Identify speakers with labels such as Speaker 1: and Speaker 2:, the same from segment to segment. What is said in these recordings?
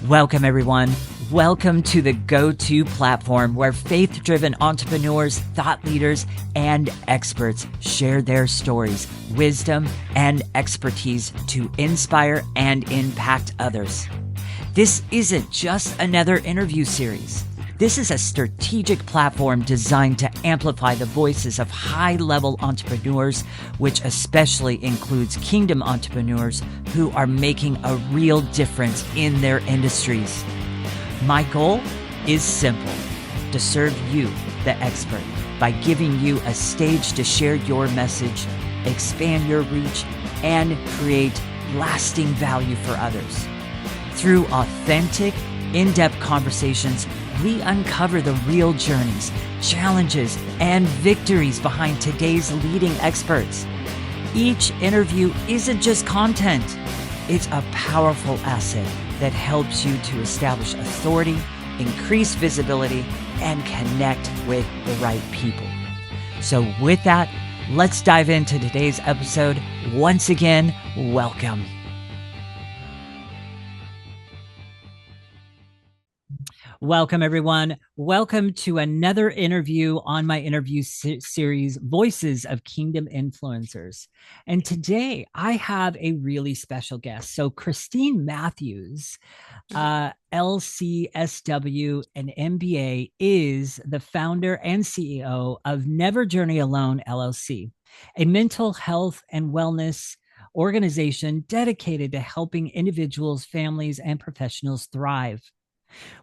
Speaker 1: Welcome, everyone. Welcome to the go-to platform where faith-driven entrepreneurs, thought leaders, and experts share their stories, wisdom, and expertise to inspire and impact others. This isn't just another interview series. This is a strategic platform designed to amplify the voices of high-level entrepreneurs, which especially includes kingdom entrepreneurs who are making a real difference in their industries. My goal is simple: to serve you, the expert, by giving you a stage to share your message, expand your reach, and create lasting value for others. Through authentic, in-depth conversations, we uncover the real journeys, challenges, and victories behind today's leading experts. Each interview isn't just content. It's a powerful asset that helps you to establish authority, increase visibility, and connect with the right people. So with that, let's dive into today's episode. Once again, welcome. Welcome, everyone. Welcome to another interview on my interview series, Voices of Kingdom Influencers. And today I have a really special guest. So Christine Matthews, LCSW and MBA, is the founder and CEO of Never Journey Alone, LLC, a mental health and wellness organization dedicated to helping individuals, families, and professionals thrive.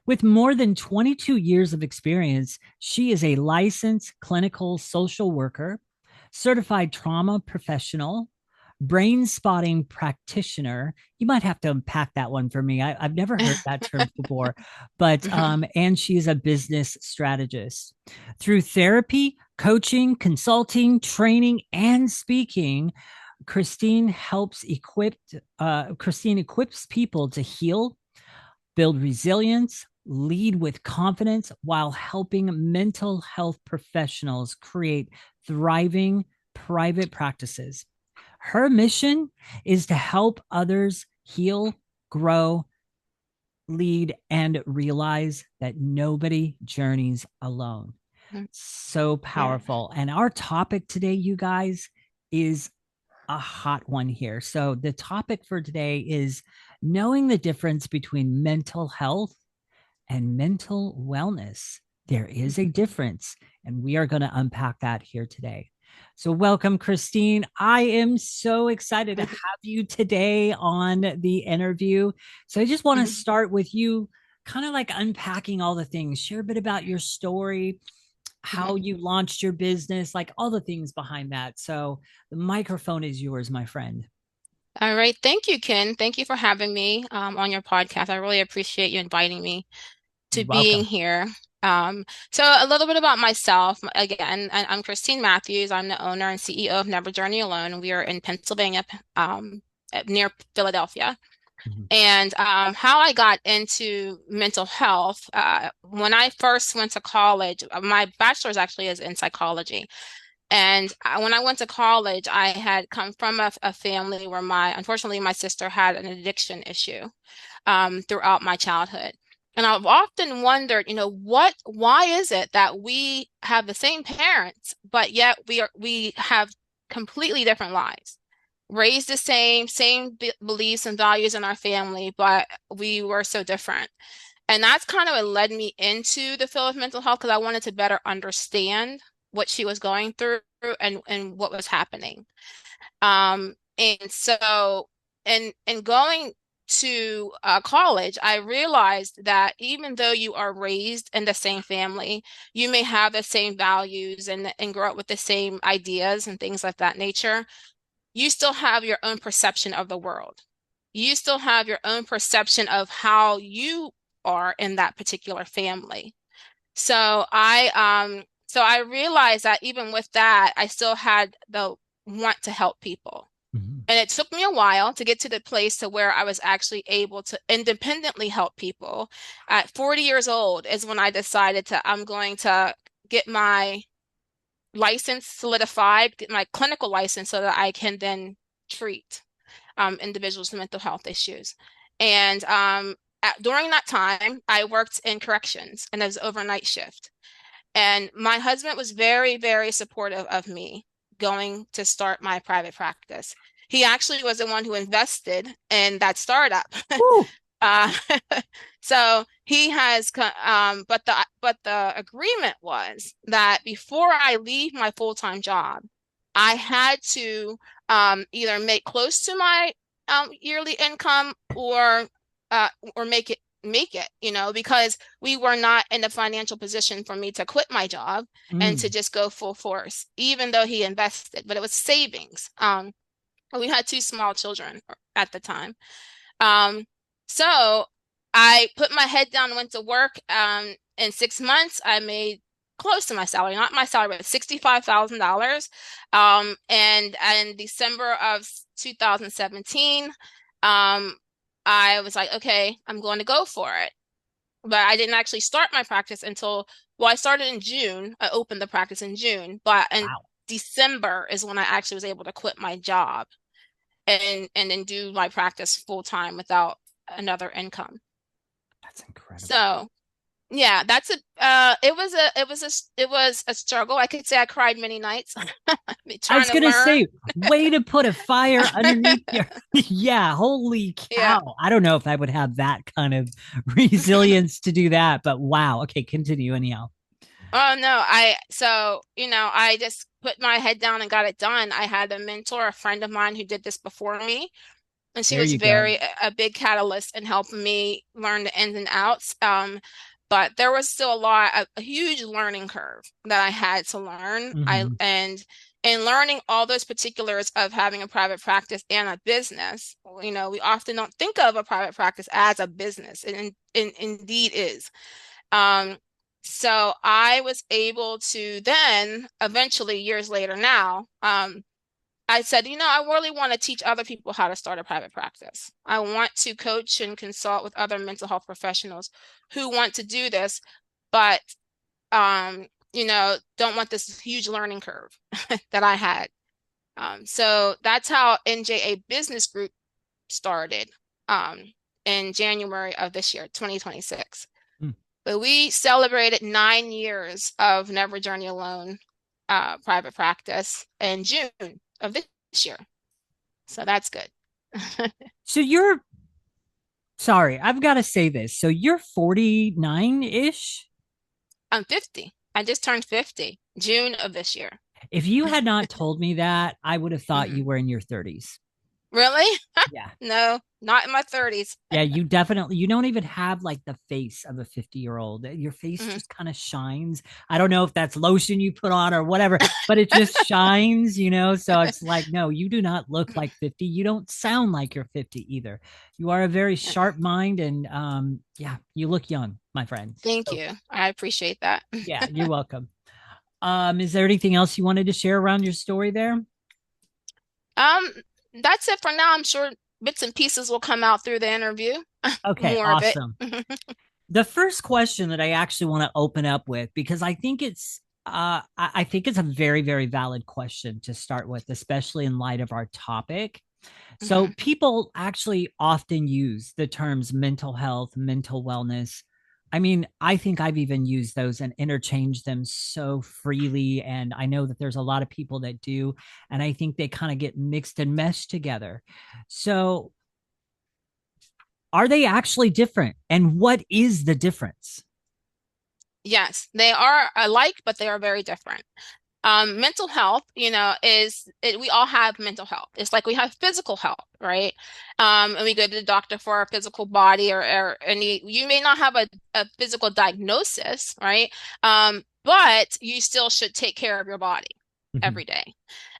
Speaker 1: With more than 22 years of experience, she is a licensed clinical social worker, certified trauma professional, brain spotting practitioner. You might have to unpack that one for me. I've never heard that term before, but and she's a business strategist. Through therapy, coaching, consulting, training, and speaking, Christine equips people to heal, build resilience, lead with confidence, while helping mental health professionals create thriving private practices. Her mission is to help others heal, grow, lead, and realize that nobody journeys alone. So powerful. And our topic today, you guys, is a hot one here. So the topic for today is knowing the difference between mental health and mental wellness. There is a difference, and we are going to unpack that here today. So welcome, Christine. I am so excited to have you today on the interview. So I just want to start with you kind of like unpacking all the things, share a bit about your story, how you launched your business, like all the things behind that. So the microphone is yours, my friend.
Speaker 2: All right. Thank you, Ken. Thank you for having me on your podcast. I really appreciate you inviting me to being
Speaker 1: Welcome.
Speaker 2: here. Um, so a little bit about myself. Again, I'm Christine Matthews. I'm the owner and CEO of Never Journey Alone. We are in Pennsylvania, near Philadelphia. And how I got into mental health, when I first went to college, my bachelor's actually is in psychology. And when I went to college, I had come from a family where unfortunately, my sister had an addiction issue throughout my childhood. And I've often wondered, why is it that we have the same parents, but yet we have completely different lives? Raised the same beliefs and values in our family, but we were so different. And that's kind of what led me into the field of mental health because I wanted to better understand what she was going through and what was happening. And so, and going to college, I realized that even though you are raised in the same family, you may have the same values and grow up with the same ideas and things of that nature. You still have your own perception of the world. You still have your own perception of how you are in that particular family. So I realized that even with that, I still had the want to help people. And it took me a while to get to the place to where I was actually able to independently help people. At 40 years old is when I decided I'm going to get my license solidified, get my clinical license so that I can then treat individuals with mental health issues. And during that time, I worked in corrections and it was overnight shift. And my husband was very, very supportive of me going to start my private practice. He actually was the one who invested in that startup.
Speaker 1: Woo.
Speaker 2: Uh, so he has, but the agreement was that before I leave my full-time job, I had to either make close to my yearly income uh, or make it, because we were not in a financial position for me to quit my job and to
Speaker 1: Mm.
Speaker 2: just go full force, even though he invested, but it was savings. We had two small children at the time. Um, so I put my head down and went to work. In 6 months, I made close to my salary, not my salary, but $65,000. And in December of 2017, I was like, okay, I'm going to go for it. But I didn't actually start my practice until, well, I started in June. I opened the practice in June, but in
Speaker 1: Wow.
Speaker 2: December is when I actually was able to quit my job and then do my practice full time without another income.
Speaker 1: That's incredible.
Speaker 2: So yeah, it was a struggle. I could say I cried many nights
Speaker 1: I
Speaker 2: trying
Speaker 1: was
Speaker 2: to
Speaker 1: gonna
Speaker 2: learn.
Speaker 1: say, way to put a fire underneath your yeah, holy
Speaker 2: Yeah.
Speaker 1: cow. I don't know if I would have that kind of resilience to do that, but wow. Okay, continue anyhow.
Speaker 2: Oh no, I just put my head down and got it done. I had a mentor, a friend of mine who did this before me, and she
Speaker 1: There
Speaker 2: was
Speaker 1: you go.
Speaker 2: very a big catalyst in helping me learn the ins and outs. But there was still a huge learning curve that I had to learn. I
Speaker 1: Hmm.
Speaker 2: and in learning all those particulars of having a private practice and a business, we often don't think of a private practice as a business, and indeed is. Um, so I was able to then eventually, years later now, I said, I really want to teach other people how to start a private practice. I want to coach and consult with other mental health professionals who want to do this, but don't want this huge learning curve that I had. So that's how NJA Business Group started um, in January of this year, 2026. But we celebrated 9 years of Never Journey Alone private practice in June of this year. So that's good.
Speaker 1: So you're sorry, I've got to say this. So you're 49-ish?
Speaker 2: I'm 50. I just turned 50, June of this year.
Speaker 1: If you had not told me that, I would have thought you
Speaker 2: Hmm.
Speaker 1: were in your 30s.
Speaker 2: Really?
Speaker 1: Yeah.
Speaker 2: No, not in my 30s.
Speaker 1: Yeah, you don't even have like the face of a 50-year-old. Your face
Speaker 2: Hmm.
Speaker 1: just kind of shines. I don't know if that's lotion you put on or whatever, but it just shines. So it's like, no, you do not look like 50. You don't sound like you're 50 either. You are a very sharp mind and yeah, you look young, my friend.
Speaker 2: Thank
Speaker 1: So
Speaker 2: you. I appreciate that.
Speaker 1: yeah, you're welcome. Is there anything else you wanted to share around your story there?
Speaker 2: Um, that's it for now. I'm sure bits and pieces will come out through the interview.
Speaker 1: Okay,
Speaker 2: More of it.
Speaker 1: awesome. The first question that I actually want to open up with, because I think I think it's a very, very valid question to start with, especially in light of our topic. So
Speaker 2: Hmm.
Speaker 1: people actually often use the terms mental health, mental wellness. I mean, I think I've even used those and interchanged them so freely. And I know that there's a lot of people that do. And I think they kind of get mixed and meshed together. So are they actually different? And what is the difference?
Speaker 2: Yes, they are alike, but they are very different. Mental health, we all have mental health. It's like we have physical health, right? And we go to the doctor for our physical body or any, you may not have a physical diagnosis, right? But you still should take care of your body
Speaker 1: Mhm.
Speaker 2: every day.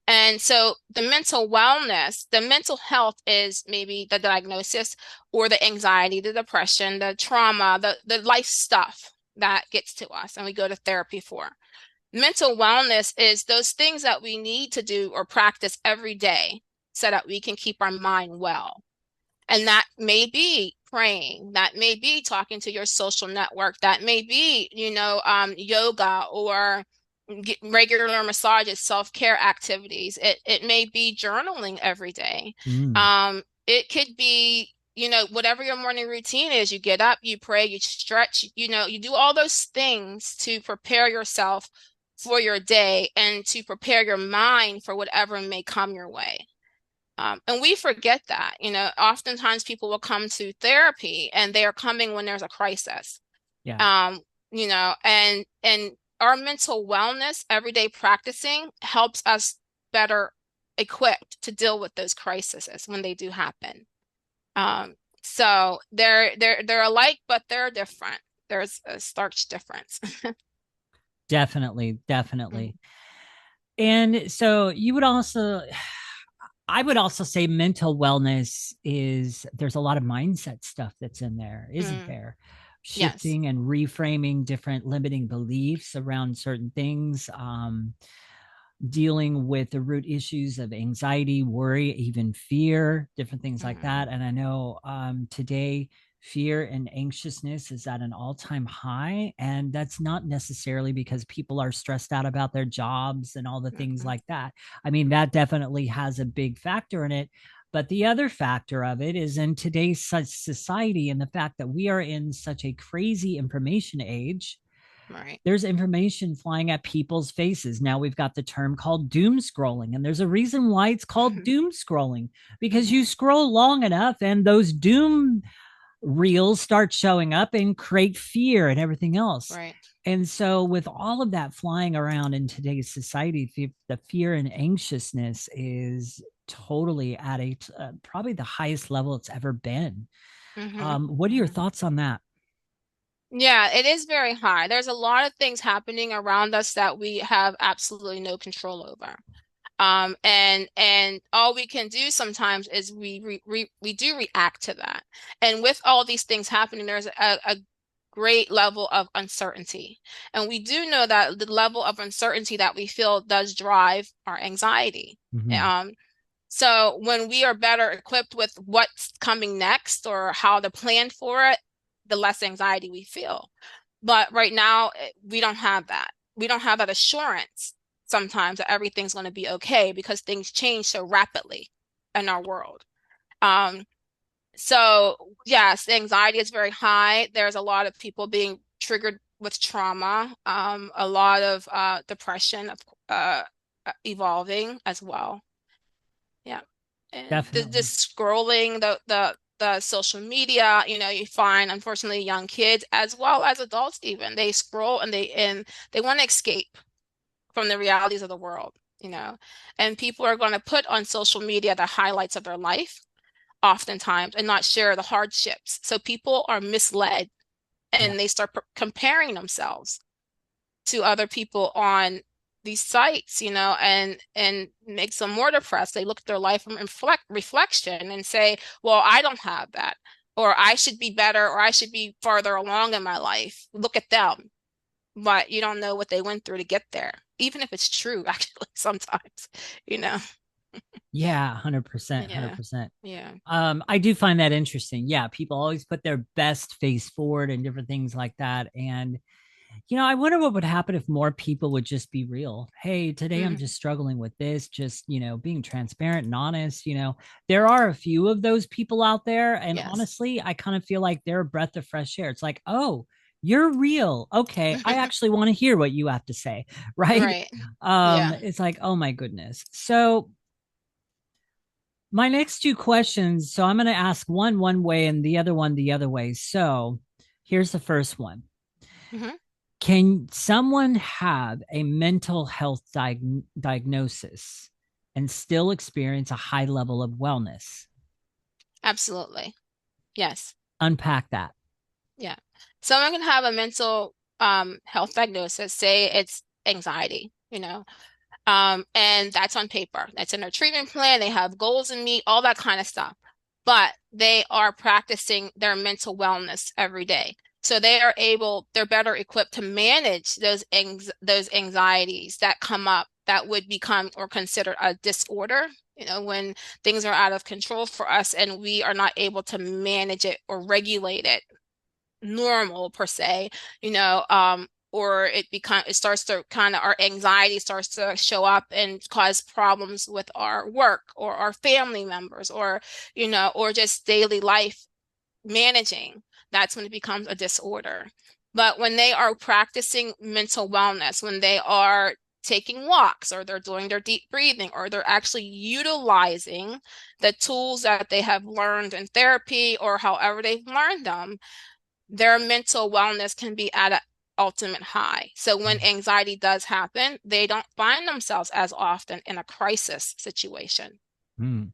Speaker 2: And so the mental health is maybe the diagnosis or the anxiety, the depression, the trauma, the life stuff that gets to us and we go to therapy for. Mental wellness is those things that we need to do or practice every day so that we can keep our mind well. And that may be praying, that may be talking to your social network, that may be, yoga or regular massages, self-care activities. It may be journaling every day.
Speaker 1: Mm.
Speaker 2: It could be whatever your morning routine is, you get up, you pray, you stretch, you do all those things to prepare yourself for your day and to prepare your mind for whatever may come your way. And we forget that, oftentimes people will come to therapy and they are coming when there's a crisis.
Speaker 1: Yeah.
Speaker 2: Um, and our mental wellness, everyday practicing helps us better equipped to deal with those crises when they do happen. So they're alike, but they're different. There's a stark difference.
Speaker 1: Definitely, definitely.
Speaker 2: Mhm.
Speaker 1: And so you would also, I would also say mental wellness is there's a lot of mindset stuff that's in there, isn't
Speaker 2: Mm,
Speaker 1: there?
Speaker 2: yes.
Speaker 1: Shifting and reframing different limiting beliefs around certain things. Dealing with the root issues of anxiety, worry, even fear, different things like
Speaker 2: Mm,
Speaker 1: that. And I know today, fear and anxiousness is at an all time high. And that's not necessarily because people are stressed out about their jobs and all the things
Speaker 2: mhm,
Speaker 1: like that. I mean, that definitely has a big factor in it. But the other factor of it is in today's such society and the fact that we are in such a crazy information age,
Speaker 2: right.
Speaker 1: there's information flying at people's faces. Now we've got the term called doom scrolling, and there's a reason why it's called
Speaker 2: Mhm,
Speaker 1: doom scrolling because
Speaker 2: mhm,
Speaker 1: you scroll long enough and those doom reels start showing up and create fear and everything else.
Speaker 2: right.
Speaker 1: And so, with all of that flying around in today's society, the fear and anxiousness is totally at a probably the highest level it's ever been.
Speaker 2: Mhm,
Speaker 1: What are your
Speaker 2: mhm.
Speaker 1: thoughts on that?
Speaker 2: Yeah, it is very high. There's a lot of things happening around us that we have absolutely no control over. And all we can do sometimes is we do react to that. And with all these things happening, there's a great level of uncertainty. And we do know that the level of uncertainty that we feel does drive our anxiety.
Speaker 1: Mm-hmm.
Speaker 2: Um, so when we are better equipped with what's coming next or how to plan for it, the less anxiety we feel. But right now, we don't have that. We don't have that assurance sometimes that everything's going to be okay because things change so rapidly in our world. Um, so yes, the anxiety is very high. There's a lot of people being triggered with trauma, a lot of depression uh, evolving as well. Yeah. And the
Speaker 1: Definitely.
Speaker 2: scrolling, the social media, you find unfortunately young kids as well as adults even, they scroll and they want to escape from the realities of the world. And people are going to put on social media the highlights of their life oftentimes and not share the hardships. So people are misled
Speaker 1: Yeah.
Speaker 2: and they start comparing themselves to other people on these sites, and makes them more depressed. They look at their life from reflection and say, well, I don't have that, or I should be better, or I should be farther along in my life. Look at them. But you don't know what they went through to get there, even if it's true, actually, sometimes, you know.
Speaker 1: Yeah, 100%,
Speaker 2: Yeah.
Speaker 1: 100%.
Speaker 2: Yeah.
Speaker 1: I do find that interesting. Yeah, people always put their best face forward and different things like that. And, I wonder what would happen if more people would just be real. Hey, today I'm
Speaker 2: Mm,
Speaker 1: just struggling with this, just, being transparent and honest. There are a few of those people out there. And
Speaker 2: yes.
Speaker 1: honestly, I kind of feel like they're a breath of fresh air. It's like, oh, you're real. Okay. I actually want to hear what you have to say. Right.
Speaker 2: Right. Yeah.
Speaker 1: It's like, oh my goodness. So, my next two questions. So I'm going to ask one way and the other one the other way. So here's the first one.
Speaker 2: Hmm.
Speaker 1: Can someone have a mental health diagnosis and still experience a high level of wellness?
Speaker 2: Absolutely. Yes.
Speaker 1: Unpack that.
Speaker 2: Yeah. Someone can have a mental health diagnosis, say it's anxiety, and that's on paper. That's in their treatment plan. They have goals to meet, all that kind of stuff. But they are practicing their mental wellness every day. So they're better equipped to manage those anxieties that come up that would become or considered a disorder, when things are out of control for us and we are not able to manage it or regulate it normal per se, it starts to kind of, our anxiety starts to show up and cause problems with our work or our family members, or or just daily life managing. That's when it becomes a disorder. But when they are practicing mental wellness, when they are taking walks, or they're doing their deep breathing, or they're actually utilizing the tools that they have learned in therapy or however they've learned them, their mental wellness can be at an ultimate high. So when anxiety does happen, they don't find themselves as often in a crisis situation.
Speaker 1: Mm.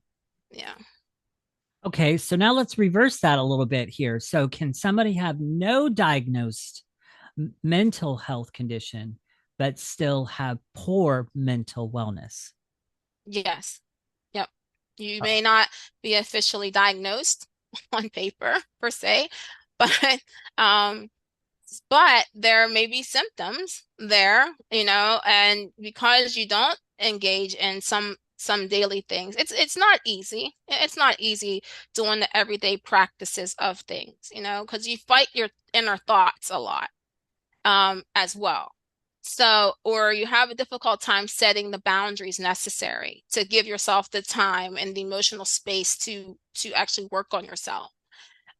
Speaker 2: Yeah.
Speaker 1: Okay, so now let's reverse that a little bit here. So, can somebody have no diagnosed mental health condition, but still have poor mental wellness?
Speaker 2: Yes. Yep. You
Speaker 1: Uh,
Speaker 2: may not be officially diagnosed on paper per se, but um, but there may be symptoms there, and because you don't engage in some daily things, it's not easy. It's not easy doing the everyday practices of things, because you fight your inner thoughts a lot, as well. So, or you have a difficult time setting the boundaries necessary to give yourself the time and the emotional space to actually work on yourself,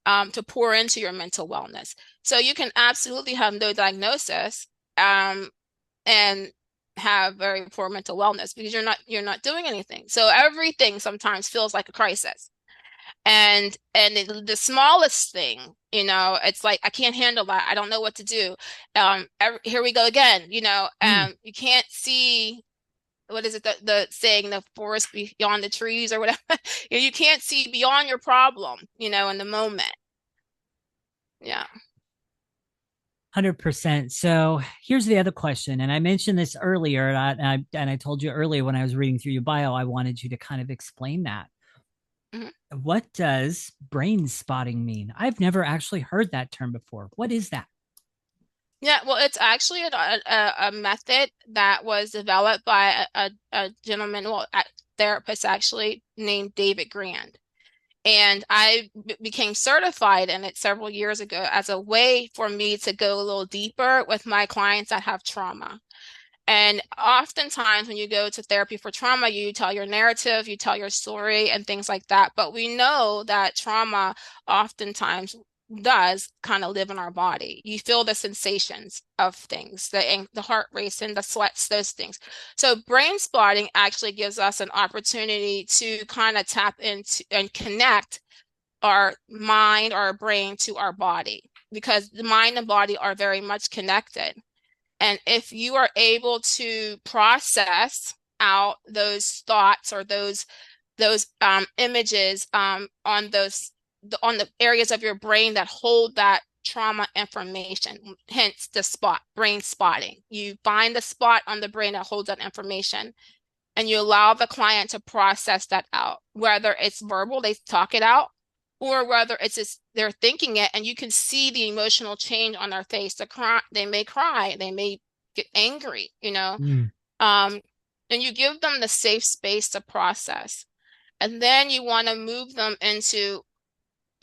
Speaker 2: to pour into your mental wellness. So you can absolutely have no diagnosis, and have very poor mental wellness because you're not doing anything. So everything sometimes feels like a crisis. And the smallest thing, it's like, I can't handle that. I don't know what to do. Here we go again,
Speaker 1: mm,
Speaker 2: you can't see, what is it, the saying, the forest beyond the trees or whatever. You can't see beyond your problem, in the moment. Yeah.
Speaker 1: 100%. So here's the other question, and I mentioned this earlier, and I told you earlier when I was reading through your bio, I wanted you to kind of explain that.
Speaker 2: Mhm.
Speaker 1: What does brain spotting mean? I've never actually heard that term before. What is that?
Speaker 2: Yeah, well, it's actually a method that was developed by a gentleman, well, a therapist actually, named David Grand. And I became certified in it several years ago as a way for me to go a little deeper with my clients that have trauma. And oftentimes, when you go to therapy for trauma, you tell your narrative, you tell your story, and things like that. But we know that trauma oftentimes does kind of live in our body. You feel the sensations of things, the heart racing, the sweats, those things. So brain spotting actually gives us an opportunity to kind of tap into and connect our mind, our brain to our body, because the mind and body are very much connected. And if you are able to process out those thoughts or those images, on the areas of your brain that hold that trauma information, hence the brain spotting. You find the spot on the brain that holds that information, and you allow the client to process that out, whether it's verbal, they talk it out, or whether it's just they're thinking it, and you can see the emotional change on their face. They may cry, they may get angry,
Speaker 1: Mm.
Speaker 2: um, and you give them the safe space to process. And then you want to move them into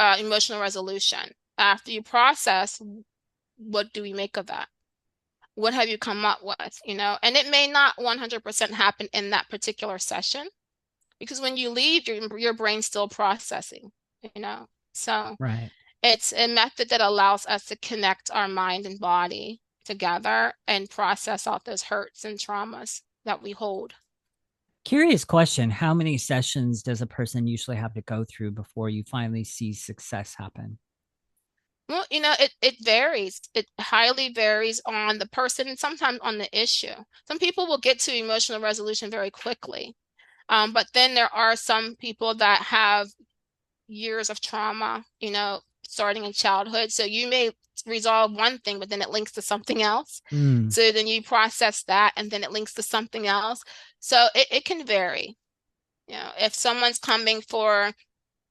Speaker 2: emotional resolution. After you process, what do we make of that? What have you come up with, And it may not 100% happen in that particular session, because when you leave, your brain's still processing, you know. So
Speaker 1: Right.
Speaker 2: it's a method that allows us to connect our mind and body together and process out those hurts and traumas that we hold.
Speaker 1: Curious question. How many sessions does a person usually have to go through before you finally see success happen?
Speaker 2: Well, it varies. It highly varies on the person and sometimes on the issue. Some people will get to emotional resolution very quickly. But then there are some people that have years of trauma, starting in childhood. So you may resolve one thing, but then it links to something else.
Speaker 1: Mm.
Speaker 2: So then you process that and then it links to something else. So it can vary. If someone's coming for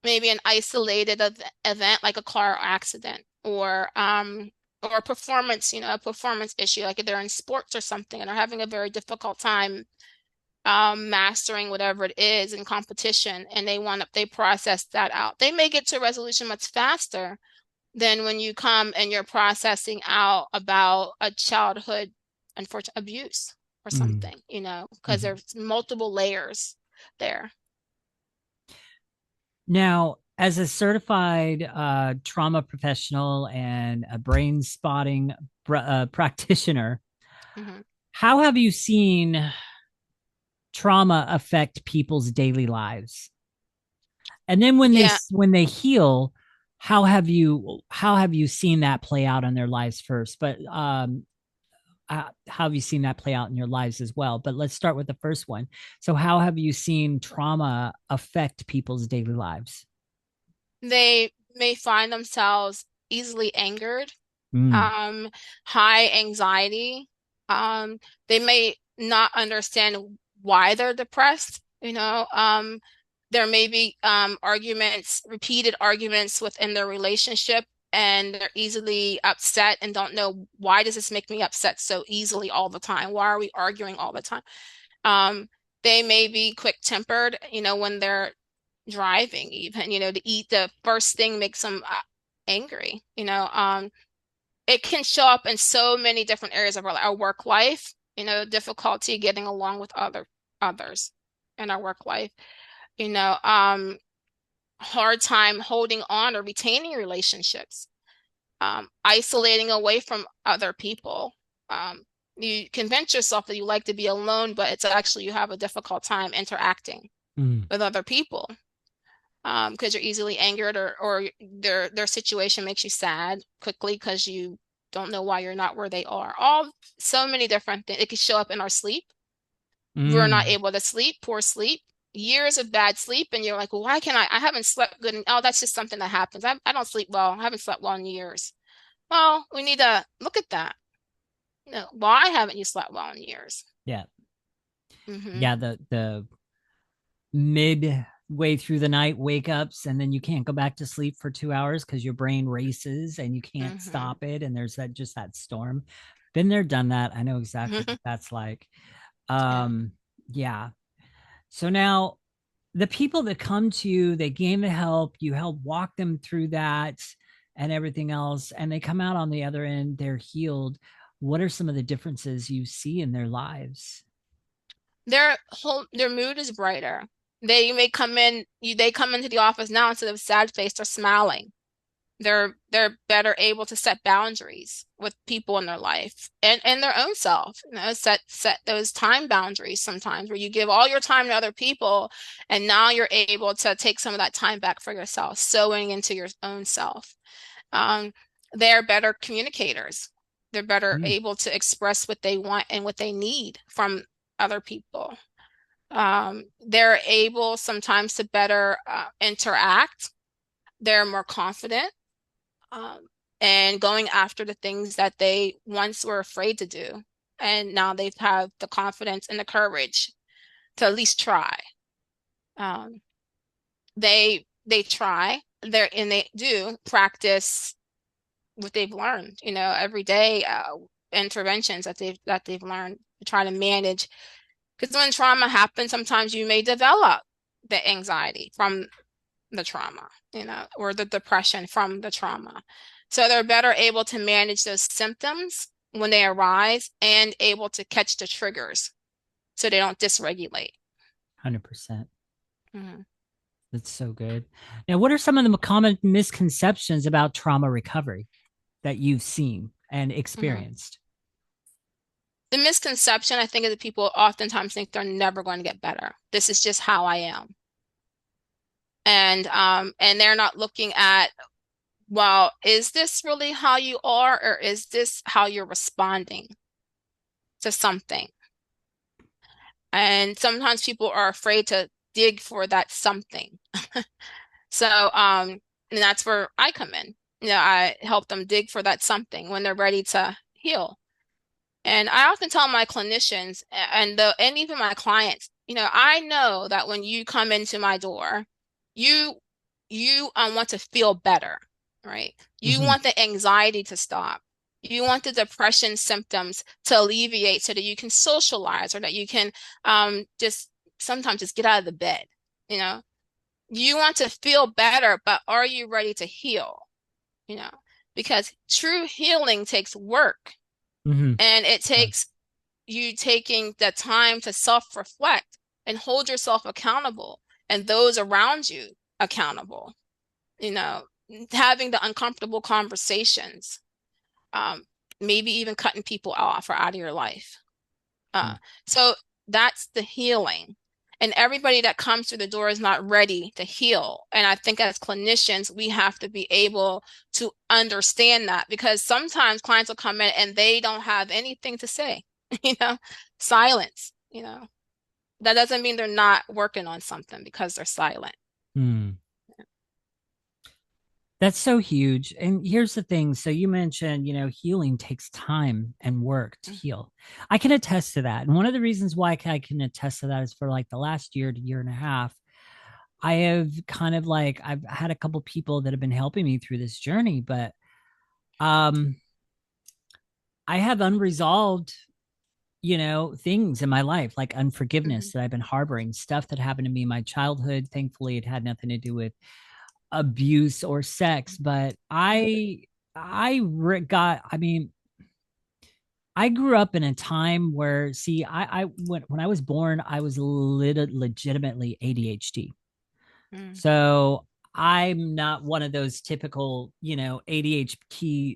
Speaker 2: maybe an isolated event like a car accident, or performance, a performance issue, like if they're in sports or something and are having a very difficult time mastering whatever it is in competition, and they process that out. They may get to a resolution much faster than when you come and you're processing out about a childhood unfortunate abuse or
Speaker 1: Mm.
Speaker 2: something, because
Speaker 1: Mhm.
Speaker 2: there's multiple layers there.
Speaker 1: Now, as a certified trauma professional and a brain spotting practitioner,
Speaker 2: Hmm.
Speaker 1: how have you seen trauma affect people's daily lives? And then
Speaker 2: Yeah,
Speaker 1: when they heal, how have you seen that play out in their lives first? But how have you seen that play out in your lives as well? But let's start with the first one. So, how have you seen trauma affect people's daily lives?
Speaker 2: they may find themselves easily angered,
Speaker 1: Mm,
Speaker 2: um, high anxiety. They may not understand why they're depressed. There may be arguments, repeated arguments within their relationship, and they're easily upset and don't know why does this make me upset so easily all the time? Why are we arguing all the time? Um, they may be quick-tempered, when they're driving, even, to eat the first thing makes them angry. It can show up in so many different areas of our work life, difficulty getting along with others in our work life, you know, um, hard time holding on or retaining relationships, isolating away from other people. Um, you convince yourself that you like to be alone, but it's actually you have a difficult time interacting
Speaker 1: mm,
Speaker 2: with other people, because you're easily angered, or their situation makes you sad quickly because you don't know why you're not where they are. All so many different things. It can show up in our sleep. We're not
Speaker 1: mm.
Speaker 2: able to sleep, poor sleep, years of bad sleep, and you're like, well, why can't I haven't slept good. And, oh, that's just something that happens. I don't sleep well. I haven't slept well in years. Well, we need to look at that. No, why haven't you slept well in years?
Speaker 1: Yeah,
Speaker 2: Hmm.
Speaker 1: yeah. The midway through the night wake ups, and then you can't go back to sleep for 2 hours because your brain races and you can't
Speaker 2: Hmm.
Speaker 1: stop it. And there's that storm. Been there, done that. I know exactly what that's like.
Speaker 2: Yeah.
Speaker 1: Um, yeah. So now the people that come to you, they gain the help, you help walk them through that and everything else, and they come out on the other end, they're healed. What are some of the differences you see in their lives?
Speaker 2: Their mood is brighter. They come into the office now, instead of sad face, they're smiling. They're better able to set boundaries with people in their life and their own self. Set those time boundaries sometimes where you give all your time to other people, and now you're able to take some of that time back for yourself, sowing into your own self. Um, they're better communicators. They're better
Speaker 1: Mm,
Speaker 2: able to express what they want and what they need from other people. They're able sometimes to better interact. They're more confident, um, and going after the things that they once were afraid to do. And now they have the confidence and the courage to at least try. Um, they try there, and they do practice what they've learned, every day, interventions that they've learned to try to manage. Because when trauma happens, sometimes you may develop the anxiety from the trauma, or the depression from the trauma. So they're better able to manage those symptoms when they arise and able to catch the triggers so they don't dysregulate.
Speaker 1: 100%.
Speaker 2: Mhm.
Speaker 1: That's so good. Now, what are some of the common misconceptions about trauma recovery that you've seen and
Speaker 2: Mhm.
Speaker 1: experienced?
Speaker 2: The misconception, I think, is that people oftentimes think they're never going to get better. This is just how I am. And they're not looking at, well, is this really how you are, or is this how you're responding to something? And sometimes people are afraid to dig for that something. So, and that's where I come in. I help them dig for that something when they're ready to heal. And I often tell my clinicians and even my clients, I know that when you come into my door, you you want to feel better, right? You
Speaker 1: Hmm.
Speaker 2: want the anxiety to stop. You want the depression symptoms to alleviate so that you can socialize, or that you can just sometimes just get out of the bed, you know? You want to feel better, but are you ready to heal? You know? because true healing takes work,
Speaker 1: Hmm.
Speaker 2: and it takes you taking the time to self-reflect and hold yourself accountable and those around you accountable, you know, having the uncomfortable conversations, um, maybe even cutting people off or out of your life. Uh, so that's the healing. And everybody that comes through the door is not ready to heal. And I think as clinicians, we have to be able to understand that, because sometimes clients will come in and they don't have anything to say, you know, silence, you know. That doesn't mean they're not working on something because they're silent.
Speaker 1: Mm. That's so huge. And here's the thing. So you mentioned, healing takes time and work to heal. I can attest to that. And one of the reasons why I can attest to that is for like the last year to year and a half, I have kind of like I've had a couple people that have been helping me through this journey, but um I have unresolved, things in my life like
Speaker 2: Mm-hmm.
Speaker 1: unforgiveness that I've been harboring, stuff that happened to me in my childhood. Thankfully, it had nothing to do with abuse or sex, but got, I mean, I grew up in a time where, see, when I was born, I was legitimately ADHD.
Speaker 2: Mm-hmm.
Speaker 1: So I'm not one of those typical, ADHD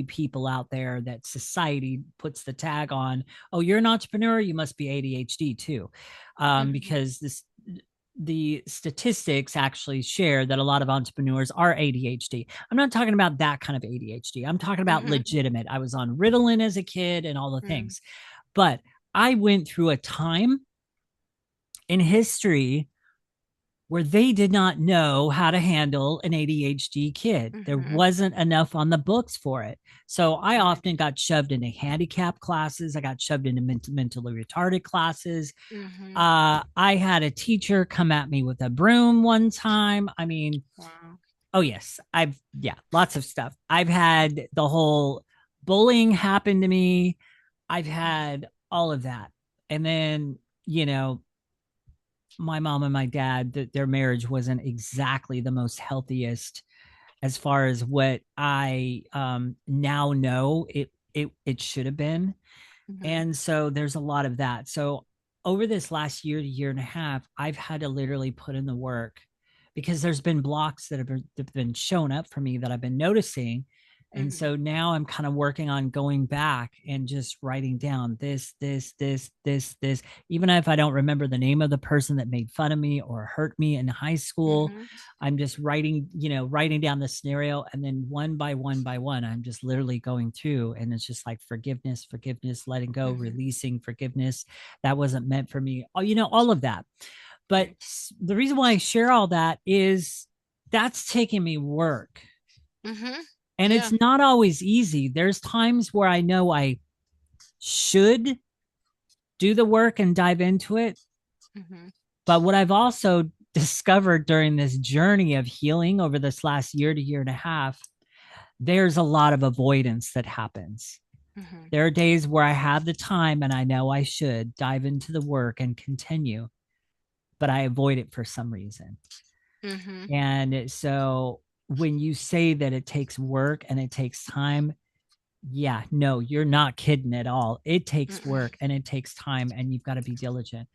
Speaker 1: people out there that society puts the tag on. Oh, you're an entrepreneur, you must be ADHD too,
Speaker 2: Mm-hmm.
Speaker 1: because the statistics actually share that a lot of entrepreneurs are ADHD. I'm not talking about that kind of ADHD. I'm talking about
Speaker 2: Mm-hmm.
Speaker 1: legitimate. I was on Ritalin as a kid and all the
Speaker 2: Mm-hmm.
Speaker 1: things, but I went through a time in history where they did not know how to handle an ADHD kid. There
Speaker 2: Mm-hmm.
Speaker 1: wasn't enough on the books for it. So I
Speaker 2: Right.
Speaker 1: often got shoved into handicap classes. I got shoved into mentally retarded classes.
Speaker 2: Mm-hmm.
Speaker 1: I had a teacher come at me with a broom one time. I mean,
Speaker 2: Wow.
Speaker 1: oh, yes, yeah, lots of stuff. I've had the whole bullying happen to me. I've had all of that. And then, you know, my mom and my dad, their marriage wasn't exactly the most healthiest as far as what I now know it should have been.
Speaker 2: Mm-hmm.
Speaker 1: And so there's a lot of that. So over this last year to year and a half, I've had to literally put in the work because there's been blocks that have been showing up for me that I've been noticing. And
Speaker 2: Mm-hmm.
Speaker 1: so now I'm kind of working on going back and just writing down this. Even if I don't remember the name of the person that made fun of me or hurt me in high school,
Speaker 2: Mm-hmm.
Speaker 1: I'm just writing down the scenario. And then one by one by one, I'm just literally going through. And it's just like forgiveness, letting go,
Speaker 2: Mm-hmm.
Speaker 1: releasing forgiveness. That wasn't meant for me. Oh, all of that. But
Speaker 2: Right.
Speaker 1: the reason why I share all that is that's taking me work.
Speaker 2: Mm-hmm.
Speaker 1: And it's
Speaker 2: Yeah.
Speaker 1: not always easy. There's times where I know I should do the work and dive into it.
Speaker 2: Mm-hmm.
Speaker 1: But what I've also discovered during this journey of healing over this last year to year and a half, there's a lot of avoidance that happens.
Speaker 2: Mm-hmm.
Speaker 1: There are days where I have the time and I know I should dive into the work and continue, but I avoid it for some reason.
Speaker 2: Mm-hmm.
Speaker 1: And so when you say that it takes work and it takes time, yeah, no, you're not kidding at all. It takes
Speaker 2: Mm-mm.
Speaker 1: work and it takes time, and you've got to be diligent.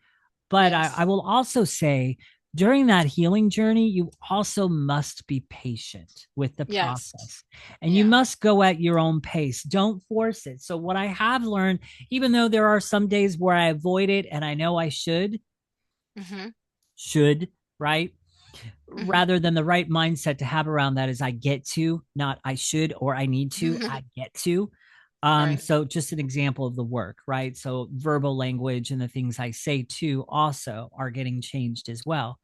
Speaker 1: But I
Speaker 2: Yes.
Speaker 1: will also say during that healing journey, you also must be patient with the
Speaker 2: Yes.
Speaker 1: process and you
Speaker 2: Yeah.
Speaker 1: must go at your own pace. Don't force it. So, what I have learned, even though there are some days where I avoid it and I know I
Speaker 2: Mm-hmm.
Speaker 1: should, right?
Speaker 2: Mm-hmm.
Speaker 1: Rather than the right mindset to have around that is I get to, not I should or I need to,
Speaker 2: Mm-hmm.
Speaker 1: I get to.
Speaker 2: Right.
Speaker 1: So just an example of the work, right? So verbal language and the things I say too also are getting changed as well.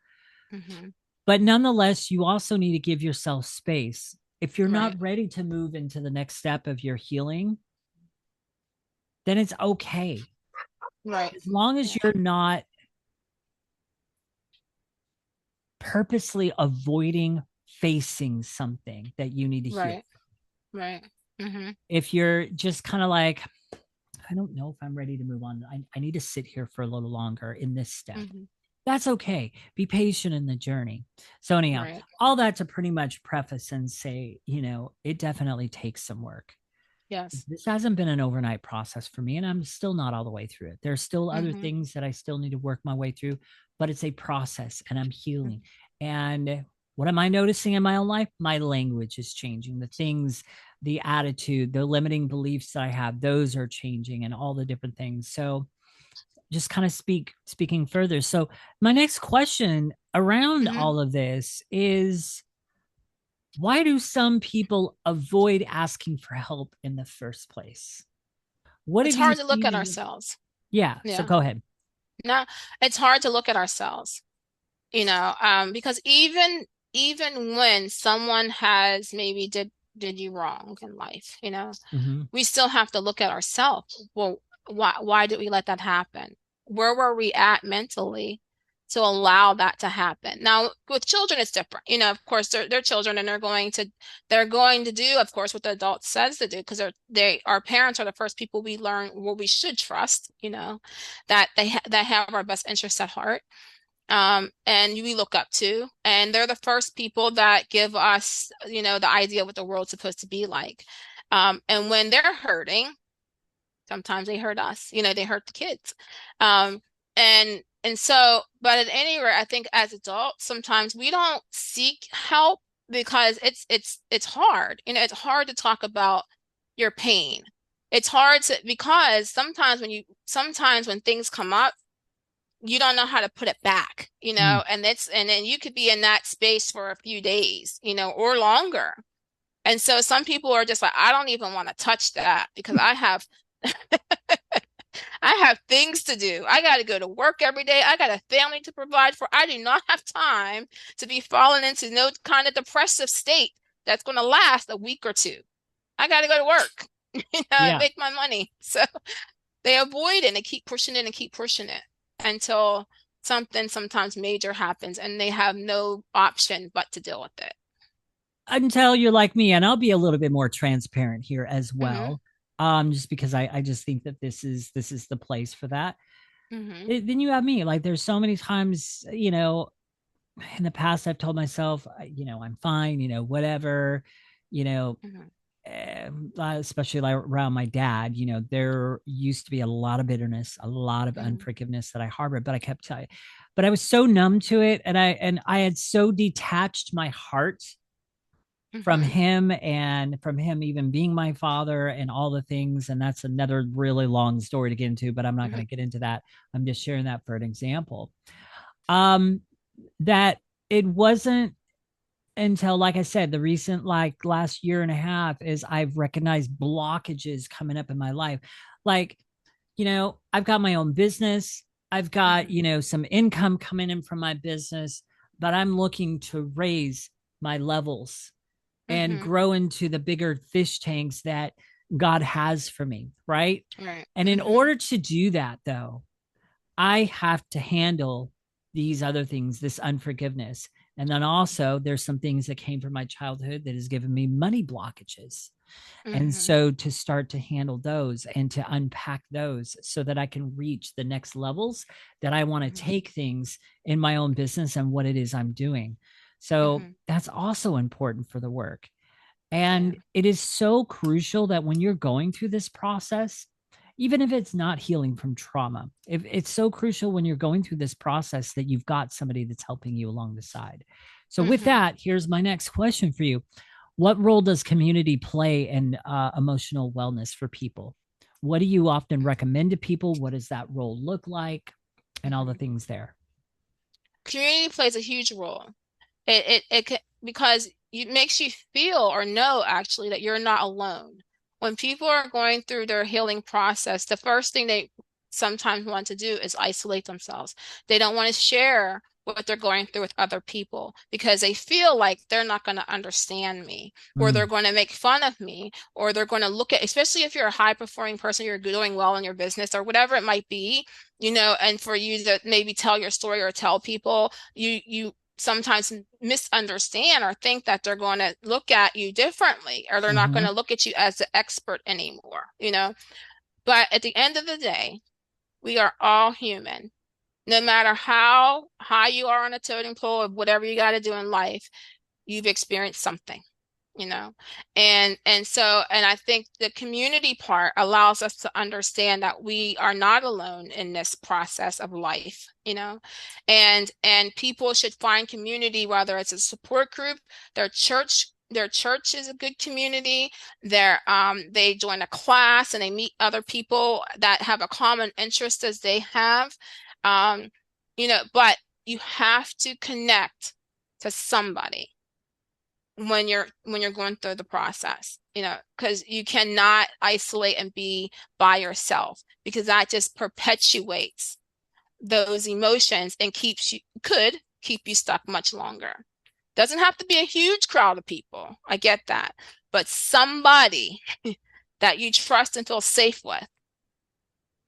Speaker 2: Mm-hmm.
Speaker 1: But nonetheless, you also need to give yourself space. If you're
Speaker 2: Right.
Speaker 1: not ready to move into the next step of your healing, then it's okay.
Speaker 2: Right.
Speaker 1: As long as
Speaker 2: Yeah.
Speaker 1: you're not purposely avoiding facing something that you need to heal.
Speaker 2: Right. Right. Mm-hmm.
Speaker 1: If you're just kind of like, I don't know if I'm ready to move on. I need to sit here for a little longer in this step.
Speaker 2: Mm-hmm.
Speaker 1: That's okay. Be patient in the journey. So anyhow,
Speaker 2: Right.
Speaker 1: all that to pretty much preface and say, it definitely takes some work.
Speaker 2: Yes.
Speaker 1: This hasn't been an overnight process for me, and I'm still not all the way through it. There's still other
Speaker 2: Mm-hmm.
Speaker 1: things that I still need to work my way through, but it's a process and I'm healing. And what am I noticing in my own life? My language is changing. The things, the attitude, the limiting beliefs that I have, those are changing and all the different things. So just kind of speaking further. So my next question around
Speaker 2: Mm-hmm.
Speaker 1: all of this is, why do some people avoid asking for help in the first place? What
Speaker 2: It's
Speaker 1: have you
Speaker 2: hard to look
Speaker 1: seen
Speaker 2: at
Speaker 1: in your,
Speaker 2: ourselves.
Speaker 1: yeah, so
Speaker 2: Yeah.
Speaker 1: go ahead.
Speaker 2: No, it's hard to look at ourselves, because even when someone has maybe did you wrong in life,
Speaker 1: Hmm.
Speaker 2: we still have to look at ourselves. Well, why did we let that happen? Where were we at mentally to allow that to happen? Now, with children, it's different. Of course, they're children and they're going to do, of course, what the adult says to do because our parents are the first people we learn what we should trust, that that have our best interests at heart. And we look up to, and they're the first people that give us, the idea of what the world's supposed to be like. And when they're hurting, sometimes they hurt us, they hurt the kids. Um, but at any rate, I think as adults, sometimes we don't seek help because it's hard. It's hard to talk about your pain. It's hard to because sometimes when things come up, you don't know how to put it back,
Speaker 1: Mm.
Speaker 2: and then you could be in that space for a few days, or longer. And so some people are just like, I don't even want to touch that because I have things to do. I got to go to work every day. I got a family to provide for. I do not have time to be falling into no kind of depressive state that's going to last a week or two. I got to go to work, and
Speaker 1: Yeah.
Speaker 2: make my money. So they avoid it and they keep pushing it and keep pushing it until something sometimes major happens and they have no option but to deal with it.
Speaker 1: Until you're like me, and I'll be a little bit more transparent here as
Speaker 2: Mm-hmm.
Speaker 1: well. Just because I just think that this is the place for that.
Speaker 2: Mm-hmm.
Speaker 1: Then you have me. Like there's so many times, in the past I've told myself, I'm fine, whatever, you know,
Speaker 2: Mm-hmm.
Speaker 1: especially like around my dad, there used to be a lot of bitterness, a lot of
Speaker 2: Mm-hmm.
Speaker 1: unforgiveness that I harbored, but I kept telling, but I was so numb to it, and I had so detached my heart from
Speaker 2: Mm-hmm.
Speaker 1: him and from him even being my father and all the things. And that's another really long story to get into, but I'm not going
Speaker 2: Mm-hmm.
Speaker 1: to get into that. I'm just sharing that for an example. Um, that it wasn't until, like I said, the recent, like last year and a half, is I've recognized blockages coming up in my life. Like, I've got my own business. I've got,
Speaker 2: Mm-hmm.
Speaker 1: some income coming in from my business, but I'm looking to raise my levels and
Speaker 2: Mm-hmm.
Speaker 1: grow into the bigger fish tanks that God has for me. Right.
Speaker 2: Right.
Speaker 1: And in
Speaker 2: Mm-hmm.
Speaker 1: order to do that, though, I have to handle these other things, this unforgiveness. And then also, there's some things that came from my childhood that has given me money blockages. And
Speaker 2: Mm-hmm.
Speaker 1: so to start to handle those and to unpack those so that I can reach the next levels that I want to
Speaker 2: Mm-hmm.
Speaker 1: take things in my own business and what it is I'm doing. So
Speaker 2: Mm-hmm.
Speaker 1: that's also important for the work.
Speaker 2: Yeah.
Speaker 1: And it is so crucial that when you're going through this process, even if it's not healing from trauma, if it's so crucial when you're going through this process that you've got somebody that's helping you along the side. So, with
Speaker 2: Mm-hmm.
Speaker 1: that, here's my next question for you. What role does community play in emotional wellness for people? What do you often recommend to people? What does that role look like? And all the
Speaker 2: Mm-hmm.
Speaker 1: things there.
Speaker 2: Community plays a huge role. Because it makes you feel or know actually that you're not alone. When people are going through their healing process, the first thing they sometimes want to do is isolate themselves. They don't want to share what they're going through with other people because they feel like they're not going to understand me, or they're
Speaker 1: Mm,
Speaker 2: going to make fun of me, or they're going to look at, especially if you're a high performing person, you're doing well in your business or whatever it might be, and for you to maybe tell your story or tell people, you sometimes misunderstand or think that they're going to look at you differently or they're not going
Speaker 1: mm-hmm,
Speaker 2: to look at you as the expert anymore. But at the end of the day, we are all human. No matter how high you are on a totem pole of whatever you got to do in life, you've experienced something, you know. And I think the community part allows us to understand that we are not alone in this process of life, you know. And people should find community, whether it's a support group, their church is a good community. They join a class and they meet other people that have a common interest as they have. um but you have to connect to somebody when you're going through the process, because you cannot isolate and be by yourself, because that just perpetuates those emotions and could keep you stuck much longer. Doesn't have to be a huge crowd of people. I get that. But somebody that you trust and feel safe with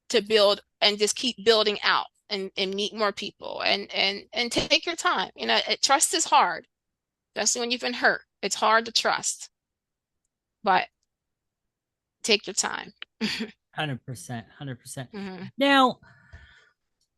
Speaker 2: to build and just keep building out and meet more people and take your time. Trust is hard, especially when you've been hurt. It's hard to trust, but take your time.
Speaker 1: 100%, 100%.
Speaker 2: Mhm.
Speaker 1: Now,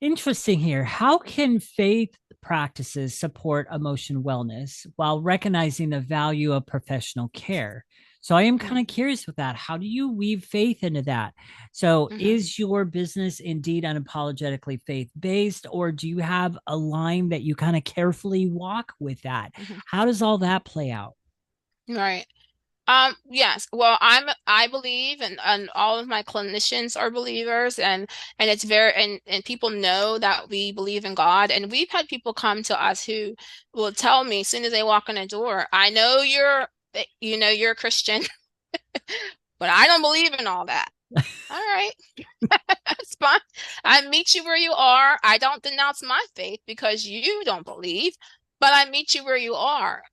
Speaker 1: interesting here. How can faith practices support emotion wellness while recognizing the value of professional care? So I am kind of
Speaker 2: Mhm.
Speaker 1: curious with that. How do you weave faith into that? So
Speaker 2: Mhm.
Speaker 1: is your business indeed unapologetically faith-based, or do you have a line that you kind of carefully walk with that?
Speaker 2: Mhm.
Speaker 1: How does all that play out?
Speaker 2: Right. Yes. Well, I believe, and all of my clinicians are believers, and it's very and people know that we believe in God. And we've had people come to us who will tell me as soon as they walk in the door, I know you're a Christian, but I don't believe in all that. All right. That's fine. I meet you where you are. I don't denounce my faith because you don't believe, but I meet you where you are,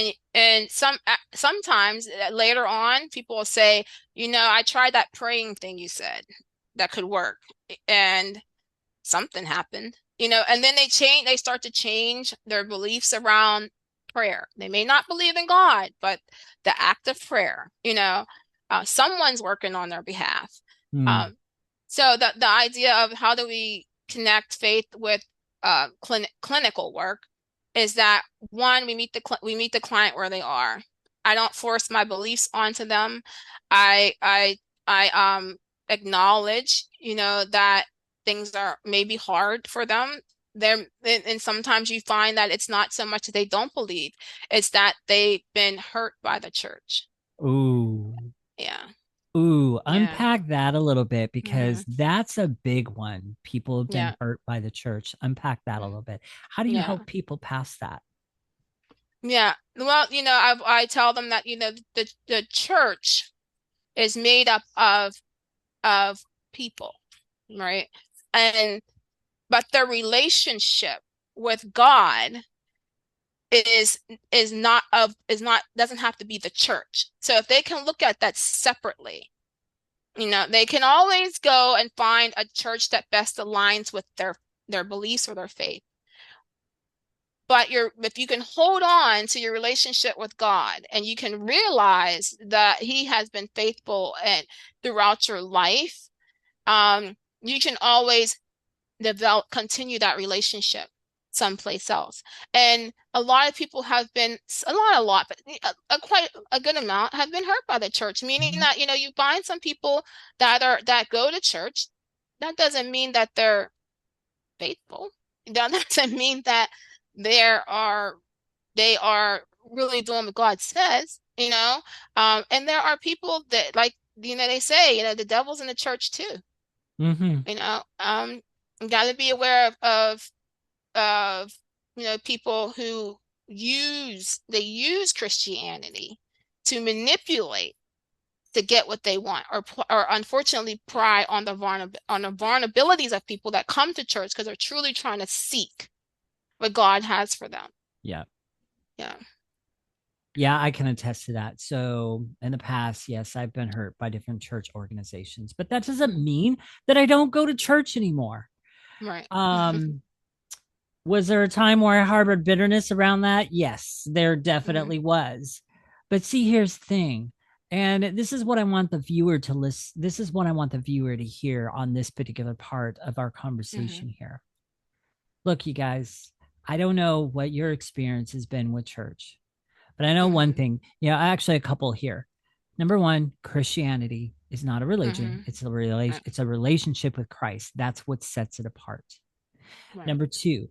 Speaker 2: and sometimes later on people will say, I tried that praying thing you said that could work, and something happened, and then they start to change their beliefs around prayer. They may not believe in God, but the act of prayer, someone's working on their behalf.
Speaker 1: Hmm.
Speaker 2: Um, so the idea of how do we connect faith with clinical work is that, one, we meet the client where they are. I don't force my beliefs onto them. I acknowledge, that things are maybe hard for them. And sometimes you find that it's not so much that they don't believe, it's that they've been hurt by the church.
Speaker 1: Ooh.
Speaker 2: Yeah.
Speaker 1: Ooh,
Speaker 2: Yeah.
Speaker 1: unpack that a little bit
Speaker 2: Hmm.
Speaker 1: because that's a big one. People have been
Speaker 2: Yeah.
Speaker 1: hurt by the church. Unpack that a little bit. How do you
Speaker 2: Yeah.
Speaker 1: help people past that?
Speaker 2: Yeah. Well, I tell them that, the church is made up of people, right? And but their relationship with God is is not doesn't have to be the church. So if they can look at that separately, they can always go and find a church that best aligns with their beliefs or their faith. But if you can hold on to your relationship with God and you can realize that He has been faithful and throughout your life, you can always continue that relationship someplace else. And a lot of people have been, but quite a good amount have been hurt by the church, meaning
Speaker 1: Mhm.
Speaker 2: that, you find some people that go to church. That doesn't mean that they're faithful. That doesn't mean that they are they are really doing what God says, and there are people that, like, they say, the devil's in the church too.
Speaker 1: Mhm.
Speaker 2: You got to be aware of people who use Christianity to manipulate to get what they want, or unfortunately pry on the vulnerabilities of people that come to church because they're truly trying to seek what God has for them.
Speaker 1: Yeah.
Speaker 2: Yeah.
Speaker 1: Yeah, I can attest to that. So, in the past, yes, I've been hurt by different church organizations, but that doesn't
Speaker 2: Mhm.
Speaker 1: mean that I don't go to church anymore.
Speaker 2: Right.
Speaker 1: Um, Was there a time where I harbored bitterness around that? Yes, there
Speaker 2: Mhm.
Speaker 1: definitely was. But see, here's the thing. And this is what I want the viewer to listen. This is what I want the viewer to hear on this particular part of our
Speaker 2: Mm-hmm.
Speaker 1: conversation here. Look, you guys, I don't know what your experience has been with church, but I know one
Speaker 2: Mm-hmm.
Speaker 1: thing. Yeah, actually, a couple here. Number one, Christianity is not a religion;
Speaker 2: Mm-hmm.
Speaker 1: it's a relation.
Speaker 2: Right.
Speaker 1: It's a relationship with Christ. That's what sets it apart.
Speaker 2: Right.
Speaker 1: Number two,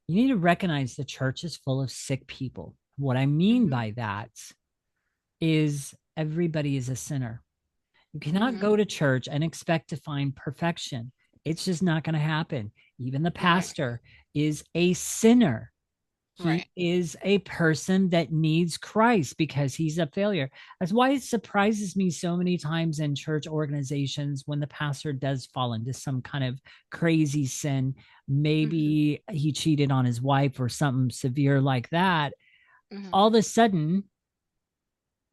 Speaker 1: you need to recognize the church is full of sick people. What I mean
Speaker 2: Mm-hmm.
Speaker 1: by that is everybody is a sinner. You cannot
Speaker 2: Mm-hmm.
Speaker 1: go to church and expect to find perfection. It's just not going to happen. Even the
Speaker 2: Right.
Speaker 1: pastor is a sinner. He
Speaker 2: Right.
Speaker 1: is a person that needs Christ because he's a failure. That's why it surprises me so many times in church organizations when the pastor does fall into some kind of crazy sin.
Speaker 2: Mm-hmm.
Speaker 1: Maybe he cheated on his wife or something severe like that.
Speaker 2: Mm-hmm.
Speaker 1: All of a sudden,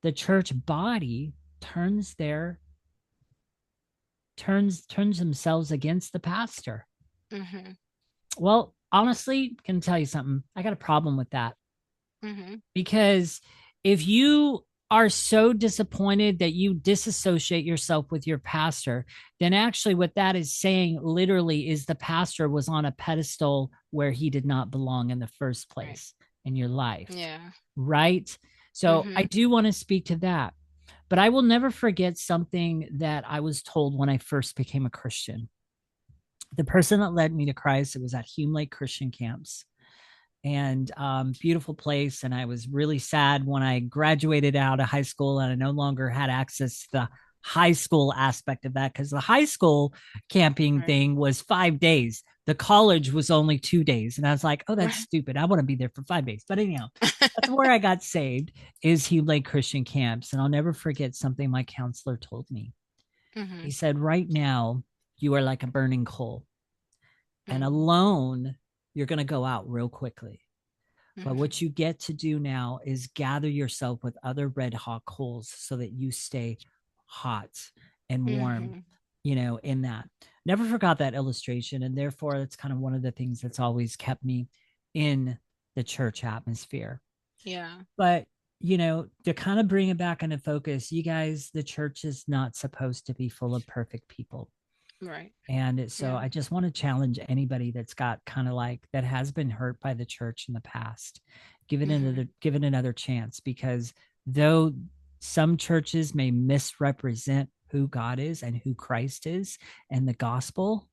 Speaker 1: the church body turns their turns themselves against the pastor.
Speaker 2: Mm-hmm.
Speaker 1: Well, honestly, can tell you something. I got a problem with that
Speaker 2: Mm-hmm.
Speaker 1: because if you are so disappointed that you disassociate yourself with your pastor, then actually what that is saying literally is the pastor was on a pedestal where he did not belong in the first
Speaker 2: Right.
Speaker 1: place in your life,
Speaker 2: Yeah.
Speaker 1: right? So I
Speaker 2: Mm-hmm.
Speaker 1: do want to speak to that. But I will never forget something that I was told when I first became a Christian. The person that led me to Christ, it was at Hume Lake Christian Camps, and beautiful place. And I was really sad when I graduated out of high school and I no longer had access to the high school aspect of that because the high school camping
Speaker 2: Right.
Speaker 1: thing was 5 days. The college was only 2 days. And I was like, oh, that's
Speaker 2: Right.
Speaker 1: stupid. I want to be there for 5 days. But anyhow, that's where I got saved is Hume Lake Christian Camps. And I'll never forget something my counselor told me. He
Speaker 2: Mm-hmm.
Speaker 1: said, right now, you are like a burning coal and
Speaker 2: Mm-hmm.
Speaker 1: alone, you're going to go out real quickly. But
Speaker 2: Mm-hmm.
Speaker 1: what you get to do now is gather yourself with other red hot coals so that you stay hot and warm,
Speaker 2: Mm-hmm.
Speaker 1: in that. Never forgot that illustration. And therefore, that's kind of one of the things that's always kept me in the church atmosphere.
Speaker 2: Yeah.
Speaker 1: But, to kind of bring it back into focus, you guys, the church is not supposed to be full of perfect people.
Speaker 2: Right.
Speaker 1: And so
Speaker 2: Yeah.
Speaker 1: I just want to challenge anybody that's got kind of like that has been hurt by the church in the past.
Speaker 2: Mm-hmm.
Speaker 1: Give it another chance because though some churches may misrepresent who God is and who Christ is and the gospel,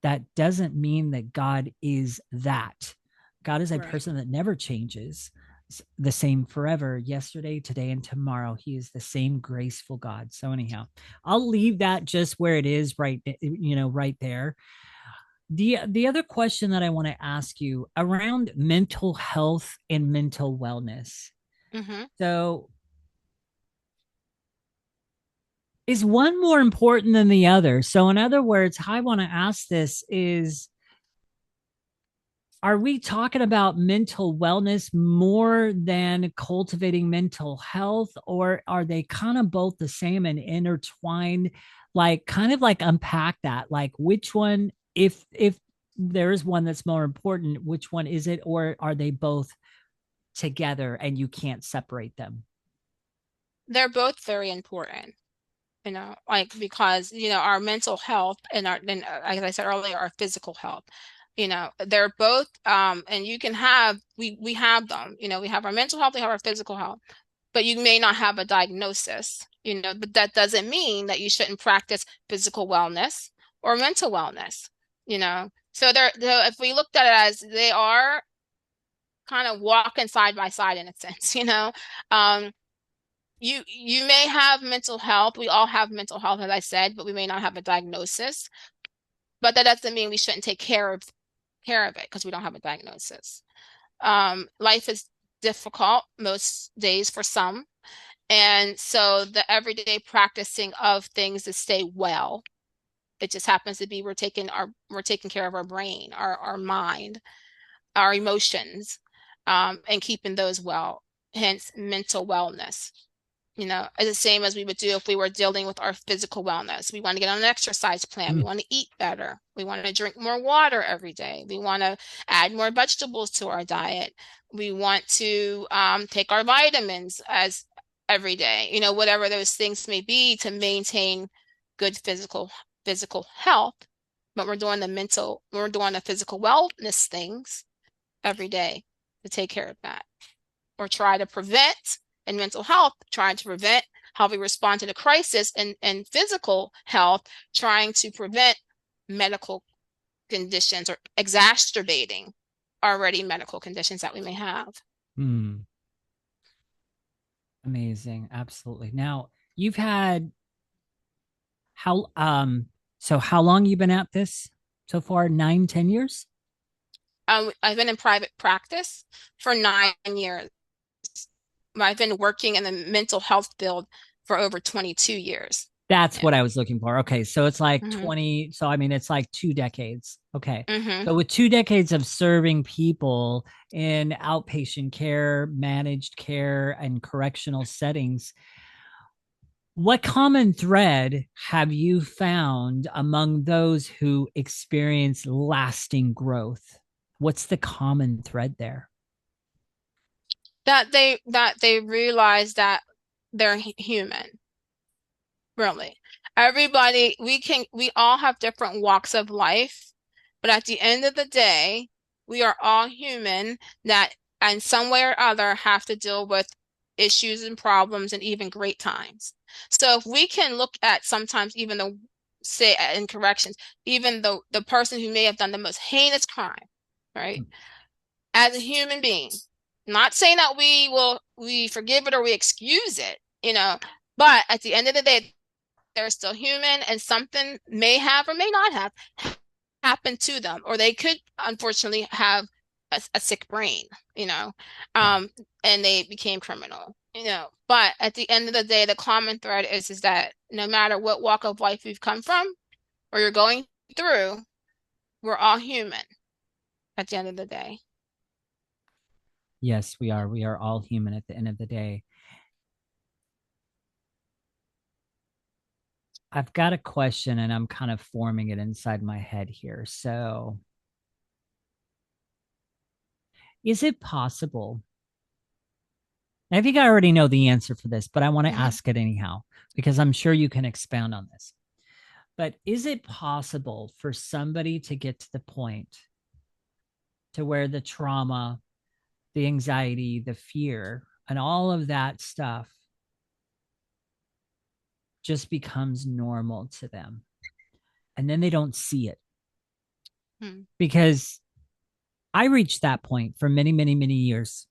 Speaker 1: that doesn't mean that God is that. God is a
Speaker 2: Right.
Speaker 1: person that never changes, the same forever, yesterday, today, and tomorrow. He is the same graceful God. So anyhow, I'll leave that just where it is, right there. The other question that I want to ask you around mental health and mental wellness.
Speaker 2: Mm-hmm.
Speaker 1: So, is one more important than the other? So, in other words, how I want to ask this is, are we talking about mental wellness more than cultivating mental health, or are they kind of both the same and intertwined? Like, kind of like unpack that. Like, which one, if there is one that's more important, which one is it, or are they both together and you can't separate them?
Speaker 2: They're both very important, like because, our mental health and as I said earlier, our physical health, they're both, and you can have, we have them, we have our mental health, we have our physical health, but you may not have a diagnosis, but that doesn't mean that you shouldn't practice physical wellness or mental wellness, So if we looked at it as they are kind of walking side by side in a sense, um, you may have mental health. We all have mental health, as I said, but we may not have a diagnosis. But that doesn't mean we shouldn't take care of it because we don't have a diagnosis. Life is difficult most days for some. And so the everyday practicing of things to stay well, it just happens to be we're taking care of our brain, our mind, our emotions, and keeping those well, hence mental wellness. As the same as we would do if we were dealing with our physical wellness. We want to get on an exercise plan. We
Speaker 1: Mm.
Speaker 2: want to eat better. We want to drink more water every day. We want to add more vegetables to our diet. We want to take our vitamins every day, whatever those things may be to maintain good physical health. But we're doing the physical wellness things every day to take care of that, or try to prevent in mental health, trying to prevent how we respond to the crisis, and physical health, trying to prevent medical conditions or exacerbating already medical conditions that we may have.
Speaker 1: Hmm. Amazing. Absolutely. Now, you've had how so how long you been at this so far? 9, 10 years?
Speaker 2: I've been in private practice for 9 years. I've been working in the mental health field for over 22 years
Speaker 1: That's what
Speaker 2: now.
Speaker 1: I was looking for. Okay. So it's like
Speaker 2: Hmm.
Speaker 1: 20. So I mean, it's like 2 decades. Okay.
Speaker 2: Hmm.
Speaker 1: So with 2 decades of serving people in outpatient care, managed care, and correctional settings, what common thread have you found among those who experience lasting growth? What's the common thread there?
Speaker 2: That they realize that they're human. Really. Everybody, we all have different walks of life, but at the end of the day, we are all human that in some way or other have to deal with issues and problems and even great times. So if we can look at sometimes even the, say in corrections, even the person who may have done the most heinous crime, right? As a human being, not saying that we forgive it or we excuse it, but at the end of the day, they're still human, and something may have or may not have happened to them, or they could unfortunately have a sick brain, you know,
Speaker 1: Yeah.
Speaker 2: um, and they became criminal. But at the end of the day, the common thread is that no matter what walk of life you've come from or you're going through, we're all human at the end of the day.
Speaker 1: Yes, we are. We are all human at the end of the day. I've got a question and I'm kind of forming it inside my head here. So, is it possible? I think I already know the answer for this, but I want to
Speaker 2: Hmm.
Speaker 1: ask it anyhow because I'm sure you can expound on this. But is it possible for somebody to get to the point to where the trauma, the anxiety, the fear, and all of that stuff just becomes normal to them? And then they don't see it
Speaker 2: Hmm.
Speaker 1: because I reached that point for many, many, many years.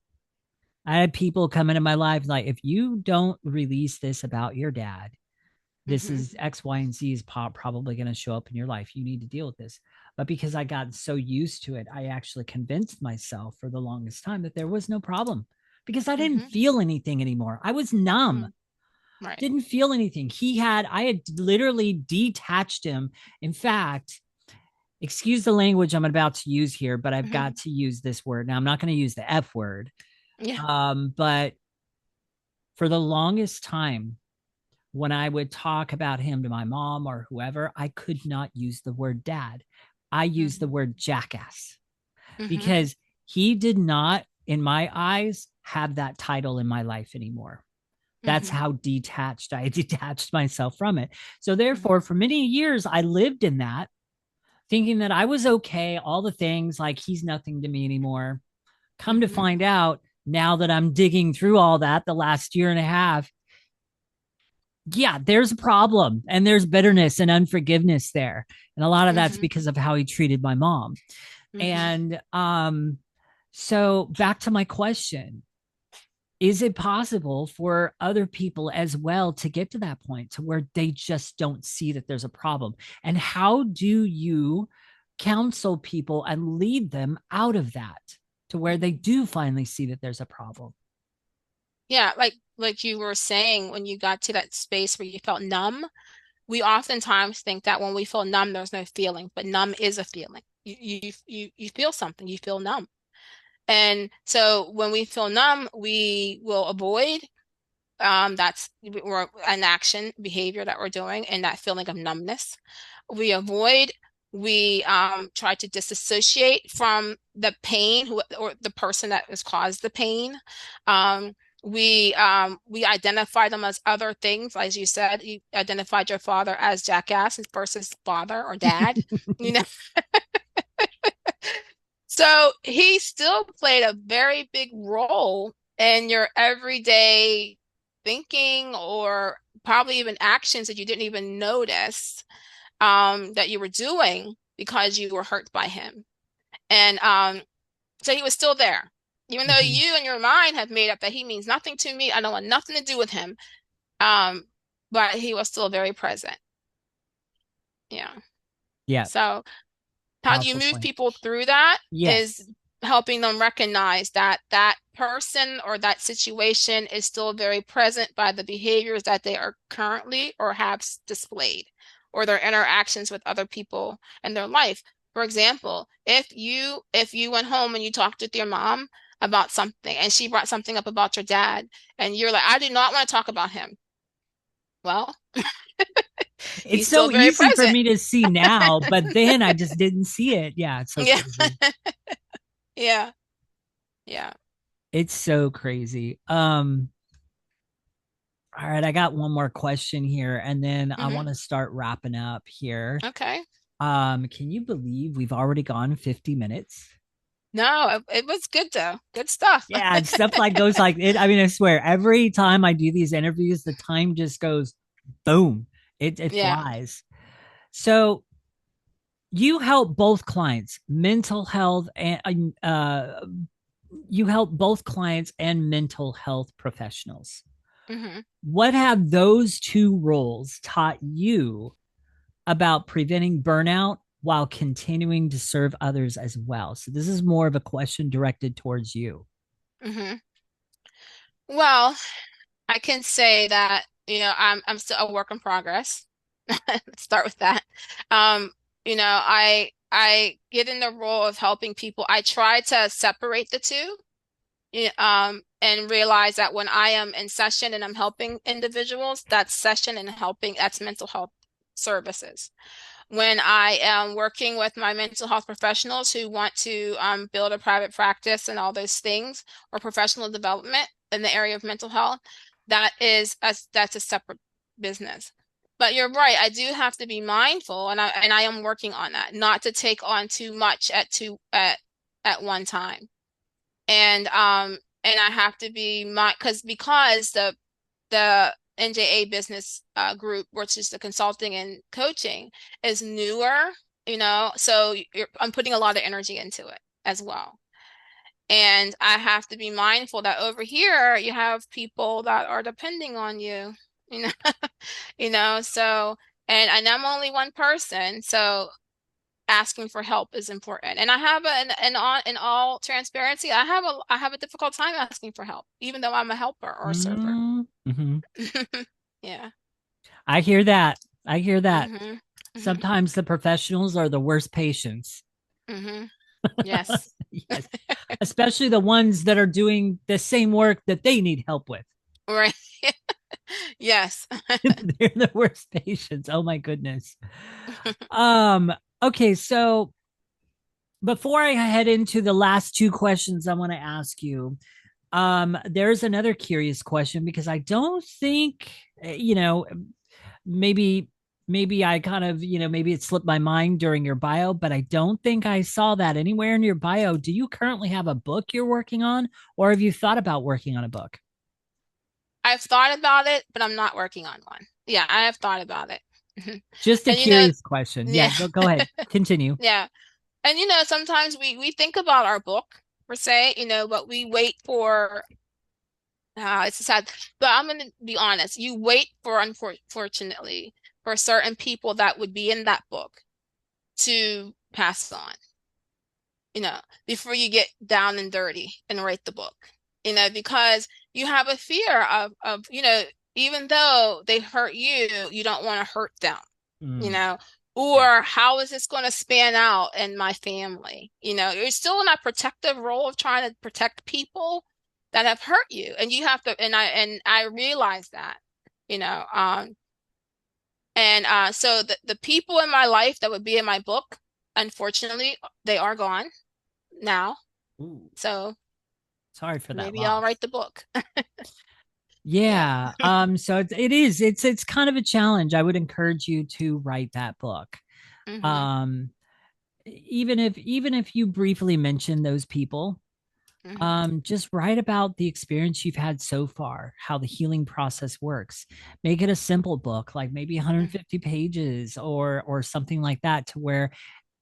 Speaker 1: I had people come into my life like, if you don't release this about your dad, this
Speaker 2: Hmm.
Speaker 1: is X, Y, and Z is probably going to show up in your life. You need to deal with this. But because I got so used to it, I actually convinced myself for the longest time that there was no problem because I didn't
Speaker 2: Hmm.
Speaker 1: feel anything anymore. I was numb,
Speaker 2: Hmm. Right.
Speaker 1: didn't feel anything. I had literally detached him. In fact, excuse the language I'm about to use here, but I've got
Speaker 2: Hmm.
Speaker 1: to use this word. Now, I'm not going to use the F word.
Speaker 2: Yeah.
Speaker 1: But for the longest time, when I would talk about him to my mom or whoever, I could not use the word dad. I used the
Speaker 2: Hmm.
Speaker 1: word jackass
Speaker 2: Hmm.
Speaker 1: because he did not, in my eyes, have that title in my life anymore. That's
Speaker 2: Hmm.
Speaker 1: how detached I detached myself from it. So, therefore,
Speaker 2: Hmm.
Speaker 1: for many years, I lived in that, thinking that I was okay, all the things like he's nothing to me anymore. Come to
Speaker 2: Hmm.
Speaker 1: find out, now that I'm digging through all that the last year and a half, yeah, there's a problem and there's bitterness and unforgiveness there. And a lot of that's
Speaker 2: Hmm.
Speaker 1: because of how he treated my mom.
Speaker 2: Hmm.
Speaker 1: And so back to my question, is it possible for other people as well to get to that point to where they just don't see that there's a problem? And how do you counsel people and lead them out of that to where they do finally see that there's a problem?
Speaker 2: Yeah, like you were saying, when you got to that space where you felt numb, we oftentimes think that when we feel numb, there's no feeling, but numb is a feeling. You feel something, you feel numb. And so when we feel numb, we will avoid that's or an action behavior that we're doing and that feeling of numbness. We avoid, we try to disassociate from the pain or the person that has caused the pain. We identify them as other things. As you said, you identified your father as jackass versus father or dad, you know. So he still played a very big role in your everyday thinking or probably even actions that you didn't even notice that you were doing because you were hurt by him. And so he was still there. Even though
Speaker 1: Mhm.
Speaker 2: you and your mind have made up that he means nothing to me, I don't want nothing to do with him. Um, but he was still very present. Yeah.
Speaker 1: Yeah,
Speaker 2: So how do you
Speaker 1: powerful
Speaker 2: move
Speaker 1: point.
Speaker 2: people through that
Speaker 1: Yes.
Speaker 2: is helping them recognize that that person or that situation is still very present by the behaviors that they are currently or have displayed or their interactions with other people in their life. For example, if you went home and you talked with your mom about something and she brought something up about your dad and you're like, I do not want to talk about him. Well,
Speaker 1: It's
Speaker 2: he's still
Speaker 1: so
Speaker 2: very
Speaker 1: easy for
Speaker 2: present.
Speaker 1: me to see now, but then I just didn't see it. Yeah, it's so
Speaker 2: Yeah.
Speaker 1: crazy.
Speaker 2: Yeah. Yeah.
Speaker 1: It's so crazy. All right, I got one more question here, and then I
Speaker 2: Hmm.
Speaker 1: want to start wrapping up here.
Speaker 2: Okay.
Speaker 1: Can you believe we've already gone 50 minutes?
Speaker 2: No, it was good though. Good stuff.
Speaker 1: Yeah, and stuff like goes like it. I mean, I swear, every time I do these interviews, the time just goes boom. It
Speaker 2: Yeah.
Speaker 1: flies. So you help both clients, mental health and you help both clients and mental health professionals.
Speaker 2: Hmm.
Speaker 1: What have those two roles taught you about preventing burnout while continuing to serve others as well? So this is more of a question directed towards you.
Speaker 2: Hmm. Well, I can say that, I'm still a work in progress. Let's start with that. Um, I get in the role of helping people. I try to separate the two, and realize that when I am in session and I'm helping individuals, that's session and helping, that's mental health services. When I am working with my mental health professionals who want to build a private practice and all those things, or professional development in the area of mental health, that's a separate business. But you're right, I do have to be mindful, and I am working on that, not to take on too much at one time. And I have to be my because the NJA business group, which is the consulting and coaching, is newer, so I'm putting a lot of energy into it as well. And I have to be mindful that over here you have people that are depending on you, you know, so and I'm only one person, so asking for help is important. And I have in all transparency, I have a difficult time asking for help, even though I'm a helper or a server.
Speaker 1: Mm-hmm.
Speaker 2: Yeah.
Speaker 1: I hear that. I hear that.
Speaker 2: Hmm. Hmm.
Speaker 1: Sometimes the professionals are the worst patients.
Speaker 2: Hmm. Yes.
Speaker 1: Yes. Especially the ones that are doing the same work that they need help with.
Speaker 2: Right. Yes.
Speaker 1: They're the worst patients. Oh my goodness. Um, okay, so before I head into the last two questions I want to ask you, there's another curious question because I don't think, maybe I kind of, maybe it slipped my mind during your bio, but I don't think I saw that anywhere in your bio. Do you currently have a book you're working on, or have you thought about working on a book?
Speaker 2: I've thought about it, but I'm not working on one. Yeah, I have thought about it. Mhm.
Speaker 1: Just a
Speaker 2: And
Speaker 1: curious question. Yeah,
Speaker 2: yeah,
Speaker 1: go ahead. Continue.
Speaker 2: yeah. And sometimes we think about our book per se, but we wait for it's sad, but I'm gonna be honest. You wait for, unfortunately, for certain people that would be in that book to pass on, before you get down and dirty and write the book, because you have a fear of, even though they hurt you, you don't want to hurt them, you
Speaker 1: Mm,
Speaker 2: know,
Speaker 1: yeah.
Speaker 2: or how is this going to span out in my family? You're still in that protective role of trying to protect people that have hurt you, and you have to, and I realize that, you know, and so the people in my life that would be in my book, unfortunately, they are gone now.
Speaker 1: Ooh.
Speaker 2: So
Speaker 1: Sorry for that
Speaker 2: Maybe I'll
Speaker 1: loss.
Speaker 2: write the book. Yeah.
Speaker 1: Yeah. So it's kind of a challenge. I would encourage you to write that book.
Speaker 2: Hmm.
Speaker 1: Um, even if you briefly mention those people,
Speaker 2: Hmm.
Speaker 1: just write about the experience you've had so far, how the healing process works. Make it a simple book, like maybe 150 pages or something like that, to where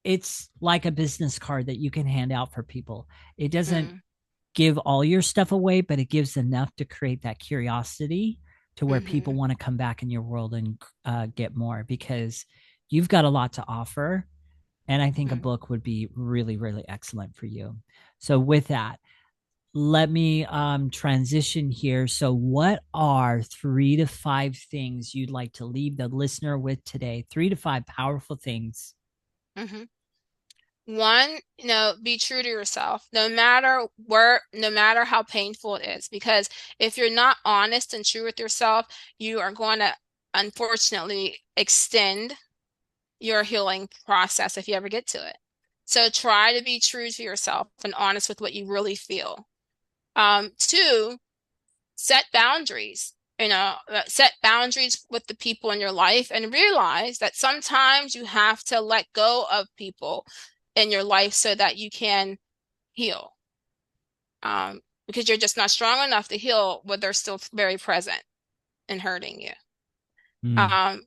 Speaker 1: it's like a business card that you can hand out for people. It doesn't
Speaker 2: Hmm.
Speaker 1: give all your stuff away, but it gives enough to create that curiosity to where people
Speaker 2: Hmm.
Speaker 1: want to come back in your world and get more, because you've got a lot to offer. And I think a
Speaker 2: Hmm.
Speaker 1: book would be really, really excellent for you. So, with that, let me transition here. So, what are 3 to 5 things you'd like to leave the listener with today? 3 to 5 powerful things.
Speaker 2: Hmm. One, be true to yourself, no matter where, no matter how painful it is, because if you're not honest and true with yourself, you are going to unfortunately extend your healing process if you ever get to it. So try to be true to yourself and honest with what you really feel. Two, set boundaries. Set boundaries with the people in your life and realize that sometimes you have to let go of people in your life so that you can heal. Because you're just not strong enough to heal when they're still very present and hurting you.
Speaker 1: Mm,
Speaker 2: Um,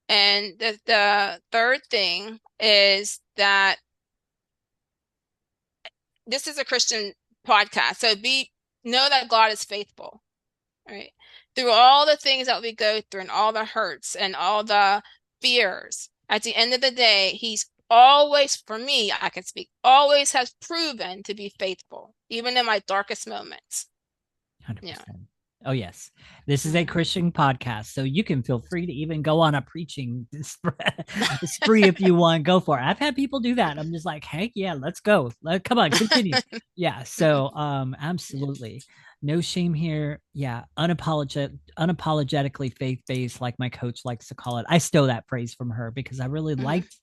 Speaker 2: and the third thing is that this is a Christian podcast. So know that God is faithful, right? Through all the things that we go through and all the hurts and all the fears, at the end of the day, he's always, for me, I can speak, always has proven to be faithful, even in my darkest moments. Yeah.
Speaker 1: 100%. Oh, yes. This is a
Speaker 2: Hmm.
Speaker 1: Christian podcast, so you can feel free to even go on a preaching spree if you want. Go for it. I've had people do that. I'm just like, hey, yeah, let's go. Come on, continue. Yeah. So,
Speaker 2: Yeah.
Speaker 1: absolutely. No shame here. Yeah. Unapologetically faith based, like my coach likes to call it. I stole that phrase from her because I really
Speaker 2: Hmm.
Speaker 1: liked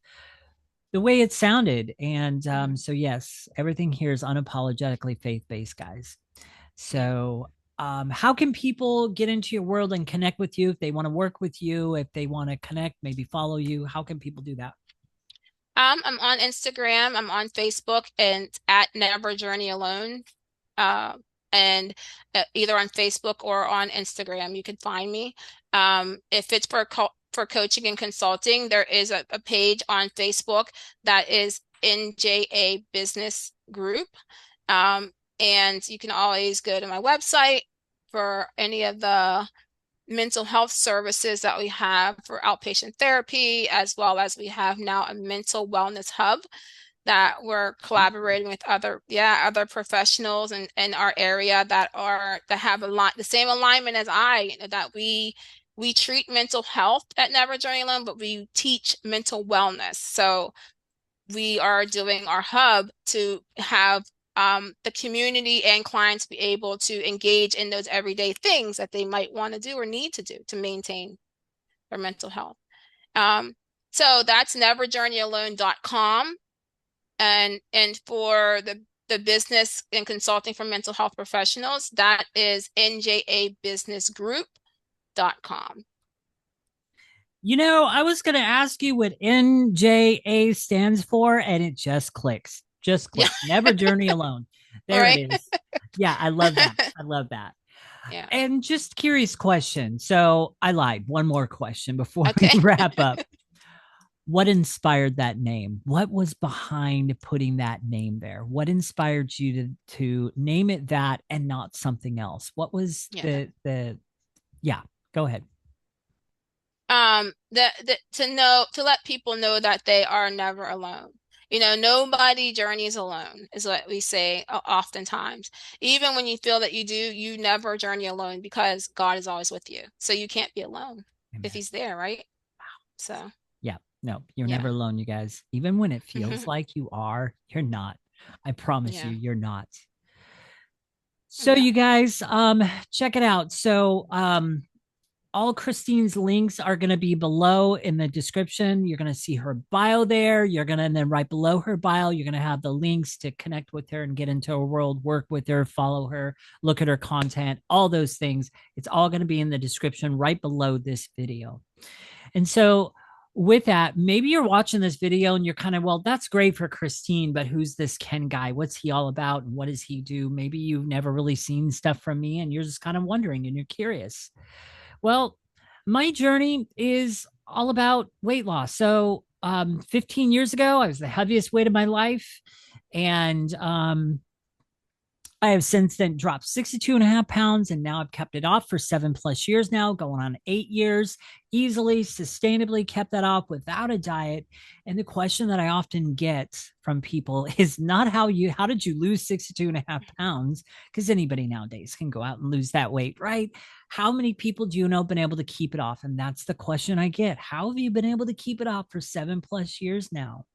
Speaker 1: the way it sounded. And
Speaker 2: Hmm.
Speaker 1: so, yes, everything here is unapologetically faith based, guys.
Speaker 2: Yeah.
Speaker 1: So, how can people get into your world and connect with you if they want to work with you, if they want to connect, maybe follow you? How can people do that?
Speaker 2: I'm on Instagram, I'm on Facebook, and it's at Never Journey Alone. Uh, and either on Facebook or on Instagram, you can find me. If it's for coaching and consulting, there is a page on Facebook that is NJA Business Group. Um, and you can always go to my website for any of the mental health services that we have for outpatient therapy, as well as we have now a mental wellness hub that we're collaborating with other professionals in our area that have a lot the same alignment as that we treat mental health at Never Journey Alone, but we teach mental wellness. So we are doing our hub to have the community and clients be able to engage in those everyday things that they might want to do or need to do to maintain their mental health. Um, so that's neverjourneyalone.com. And for the business and consulting for mental health professionals, that is njabusinessgroup.com.
Speaker 1: I was going to ask you what NJA stands for, and it just clicks. Just
Speaker 2: Yeah.
Speaker 1: clicks. Never journey alone.
Speaker 2: All
Speaker 1: There it
Speaker 2: right.
Speaker 1: is. Yeah, I love that. I love that.
Speaker 2: Yeah.
Speaker 1: And just curious question. So I lied. One more question before we
Speaker 2: Okay.
Speaker 1: wrap up. What inspired that name? What was behind putting that name there? What inspired you to name it that and not something else? What was
Speaker 2: Yeah.
Speaker 1: the yeah, go ahead.
Speaker 2: To let people know that they are never alone. Nobody journeys alone is what we say oftentimes. Even when you feel that you do, you never journey alone because God is always with you. So you can't be alone if
Speaker 1: Amen.
Speaker 2: he's there, right? So,
Speaker 1: Yeah, no, you're never
Speaker 2: yeah.
Speaker 1: alone, you guys. Even when it feels like you are, you're not. I promise you,
Speaker 2: Yeah.
Speaker 1: you're not. So
Speaker 2: Yeah.
Speaker 1: you guys, check it out. So all Christine's links are going to be below in the description. You're going to see her bio there. You're going to, and then right below her bio, you're going to have the links to connect with her and get into her world, work with her, follow her, look at her content, all those things. It's all going to be in the description right below this video. And so, with that, maybe you're watching this video and you're kind of, well, that's great for Christine, but who's this Ken guy? What's he all about? And what does he do? Maybe you've never really seen stuff from me and you're just kind of wondering and you're curious. Well, my journey is all about weight loss. So, 15 years ago, I was the heaviest weight of my life. And I have since then dropped 62 and a half pounds, and now I've kept it off for 7+ years now, going on 8 years, easily, sustainably kept that off without a diet. And the question that I often get from people is not how did you lose 62 and a half pounds? Because anybody nowadays can go out and lose that weight, right? How many people do you know have been able to keep it off? And that's the question I get. How have you been able to keep it off for 7+ years now?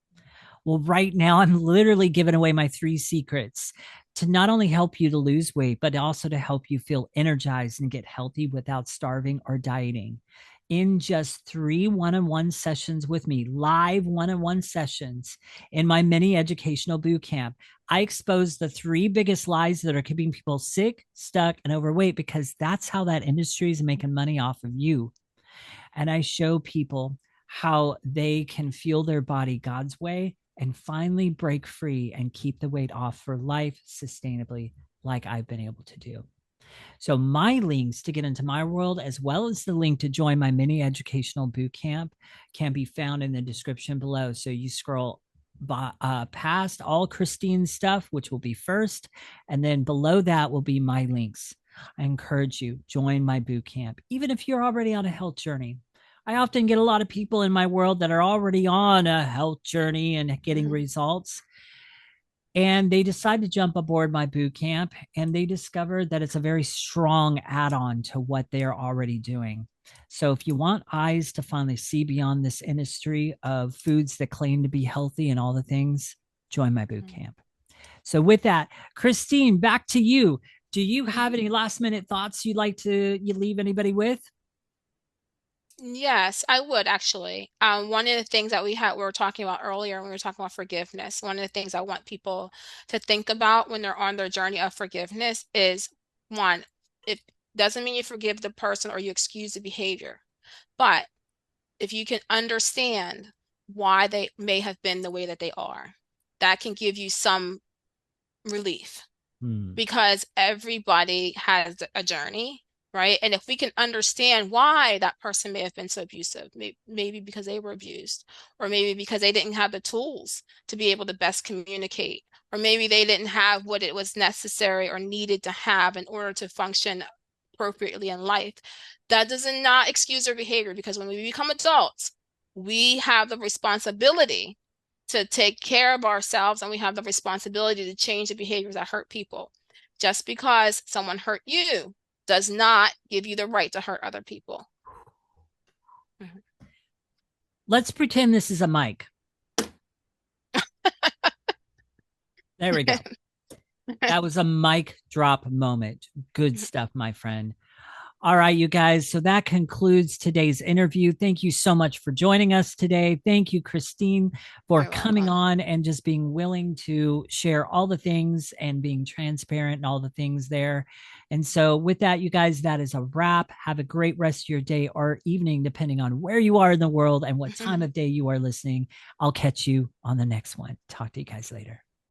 Speaker 1: Well, right now, I'm literally giving away my 3 secrets to not only help you to lose weight, but also to help you feel energized and get healthy without starving or dieting. In just 3 one-on-one sessions with me, live one-on-one sessions in my mini educational boot camp, I expose the 3 biggest lies that are keeping people sick, stuck, and overweight, because that's how that industry is making money off of you. And I show people how they can fuel their body God's way and finally break free and keep the weight off for life sustainably, like I've been able to do. So my links to get into my world, as well as the link to join my mini educational boot camp, can be found in the description below. So you scroll past all Christine's stuff, which will be first, and then below that will be my links. I encourage you, join my boot camp, even if you're already on a health journey. I often get a lot of people in my world that are already on a health journey and getting results. And they decide to jump aboard my boot camp, and they discover that it's a very strong add-on to what they're already doing. So if you want eyes to finally see beyond this industry of foods that claim to be healthy and all the things, join my boot camp. So with that, Christine, back to you. Do you have any last minute thoughts you'd like to leave anybody with?
Speaker 2: Yes, I would actually. One of the things that we were talking about earlier when we were talking about forgiveness, one of the things I want people to think about when they're on their journey of forgiveness is, one, it doesn't mean you forgive the person or you excuse the behavior, but if you can understand why they may have been the way that they are, that can give you some relief. Because everybody has a journey, right? And if we can understand why that person may have been so abusive, maybe because they were abused, or maybe because they didn't have the tools to be able to best communicate, or maybe they didn't have what it was necessary or needed to have in order to function appropriately in life, that does not excuse their behavior, because when we become adults, we have the responsibility to take care of ourselves, and we have the responsibility to change the behaviors that hurt people. Just because someone hurt you does not give you the right to hurt other people.
Speaker 1: Let's pretend this is a mic. There we go. That was a mic drop moment. Good stuff, my friend. All right, you guys. So that concludes today's interview. Thank you so much for joining us today. Thank you, Christine, for coming on and just being willing to share all the things and being transparent and all the things there. And so with that, you guys, that is a wrap. Have a great rest of your day or evening, depending on where you are in the world and what time of day you are listening. I'll catch you on the next one. Talk to you guys later.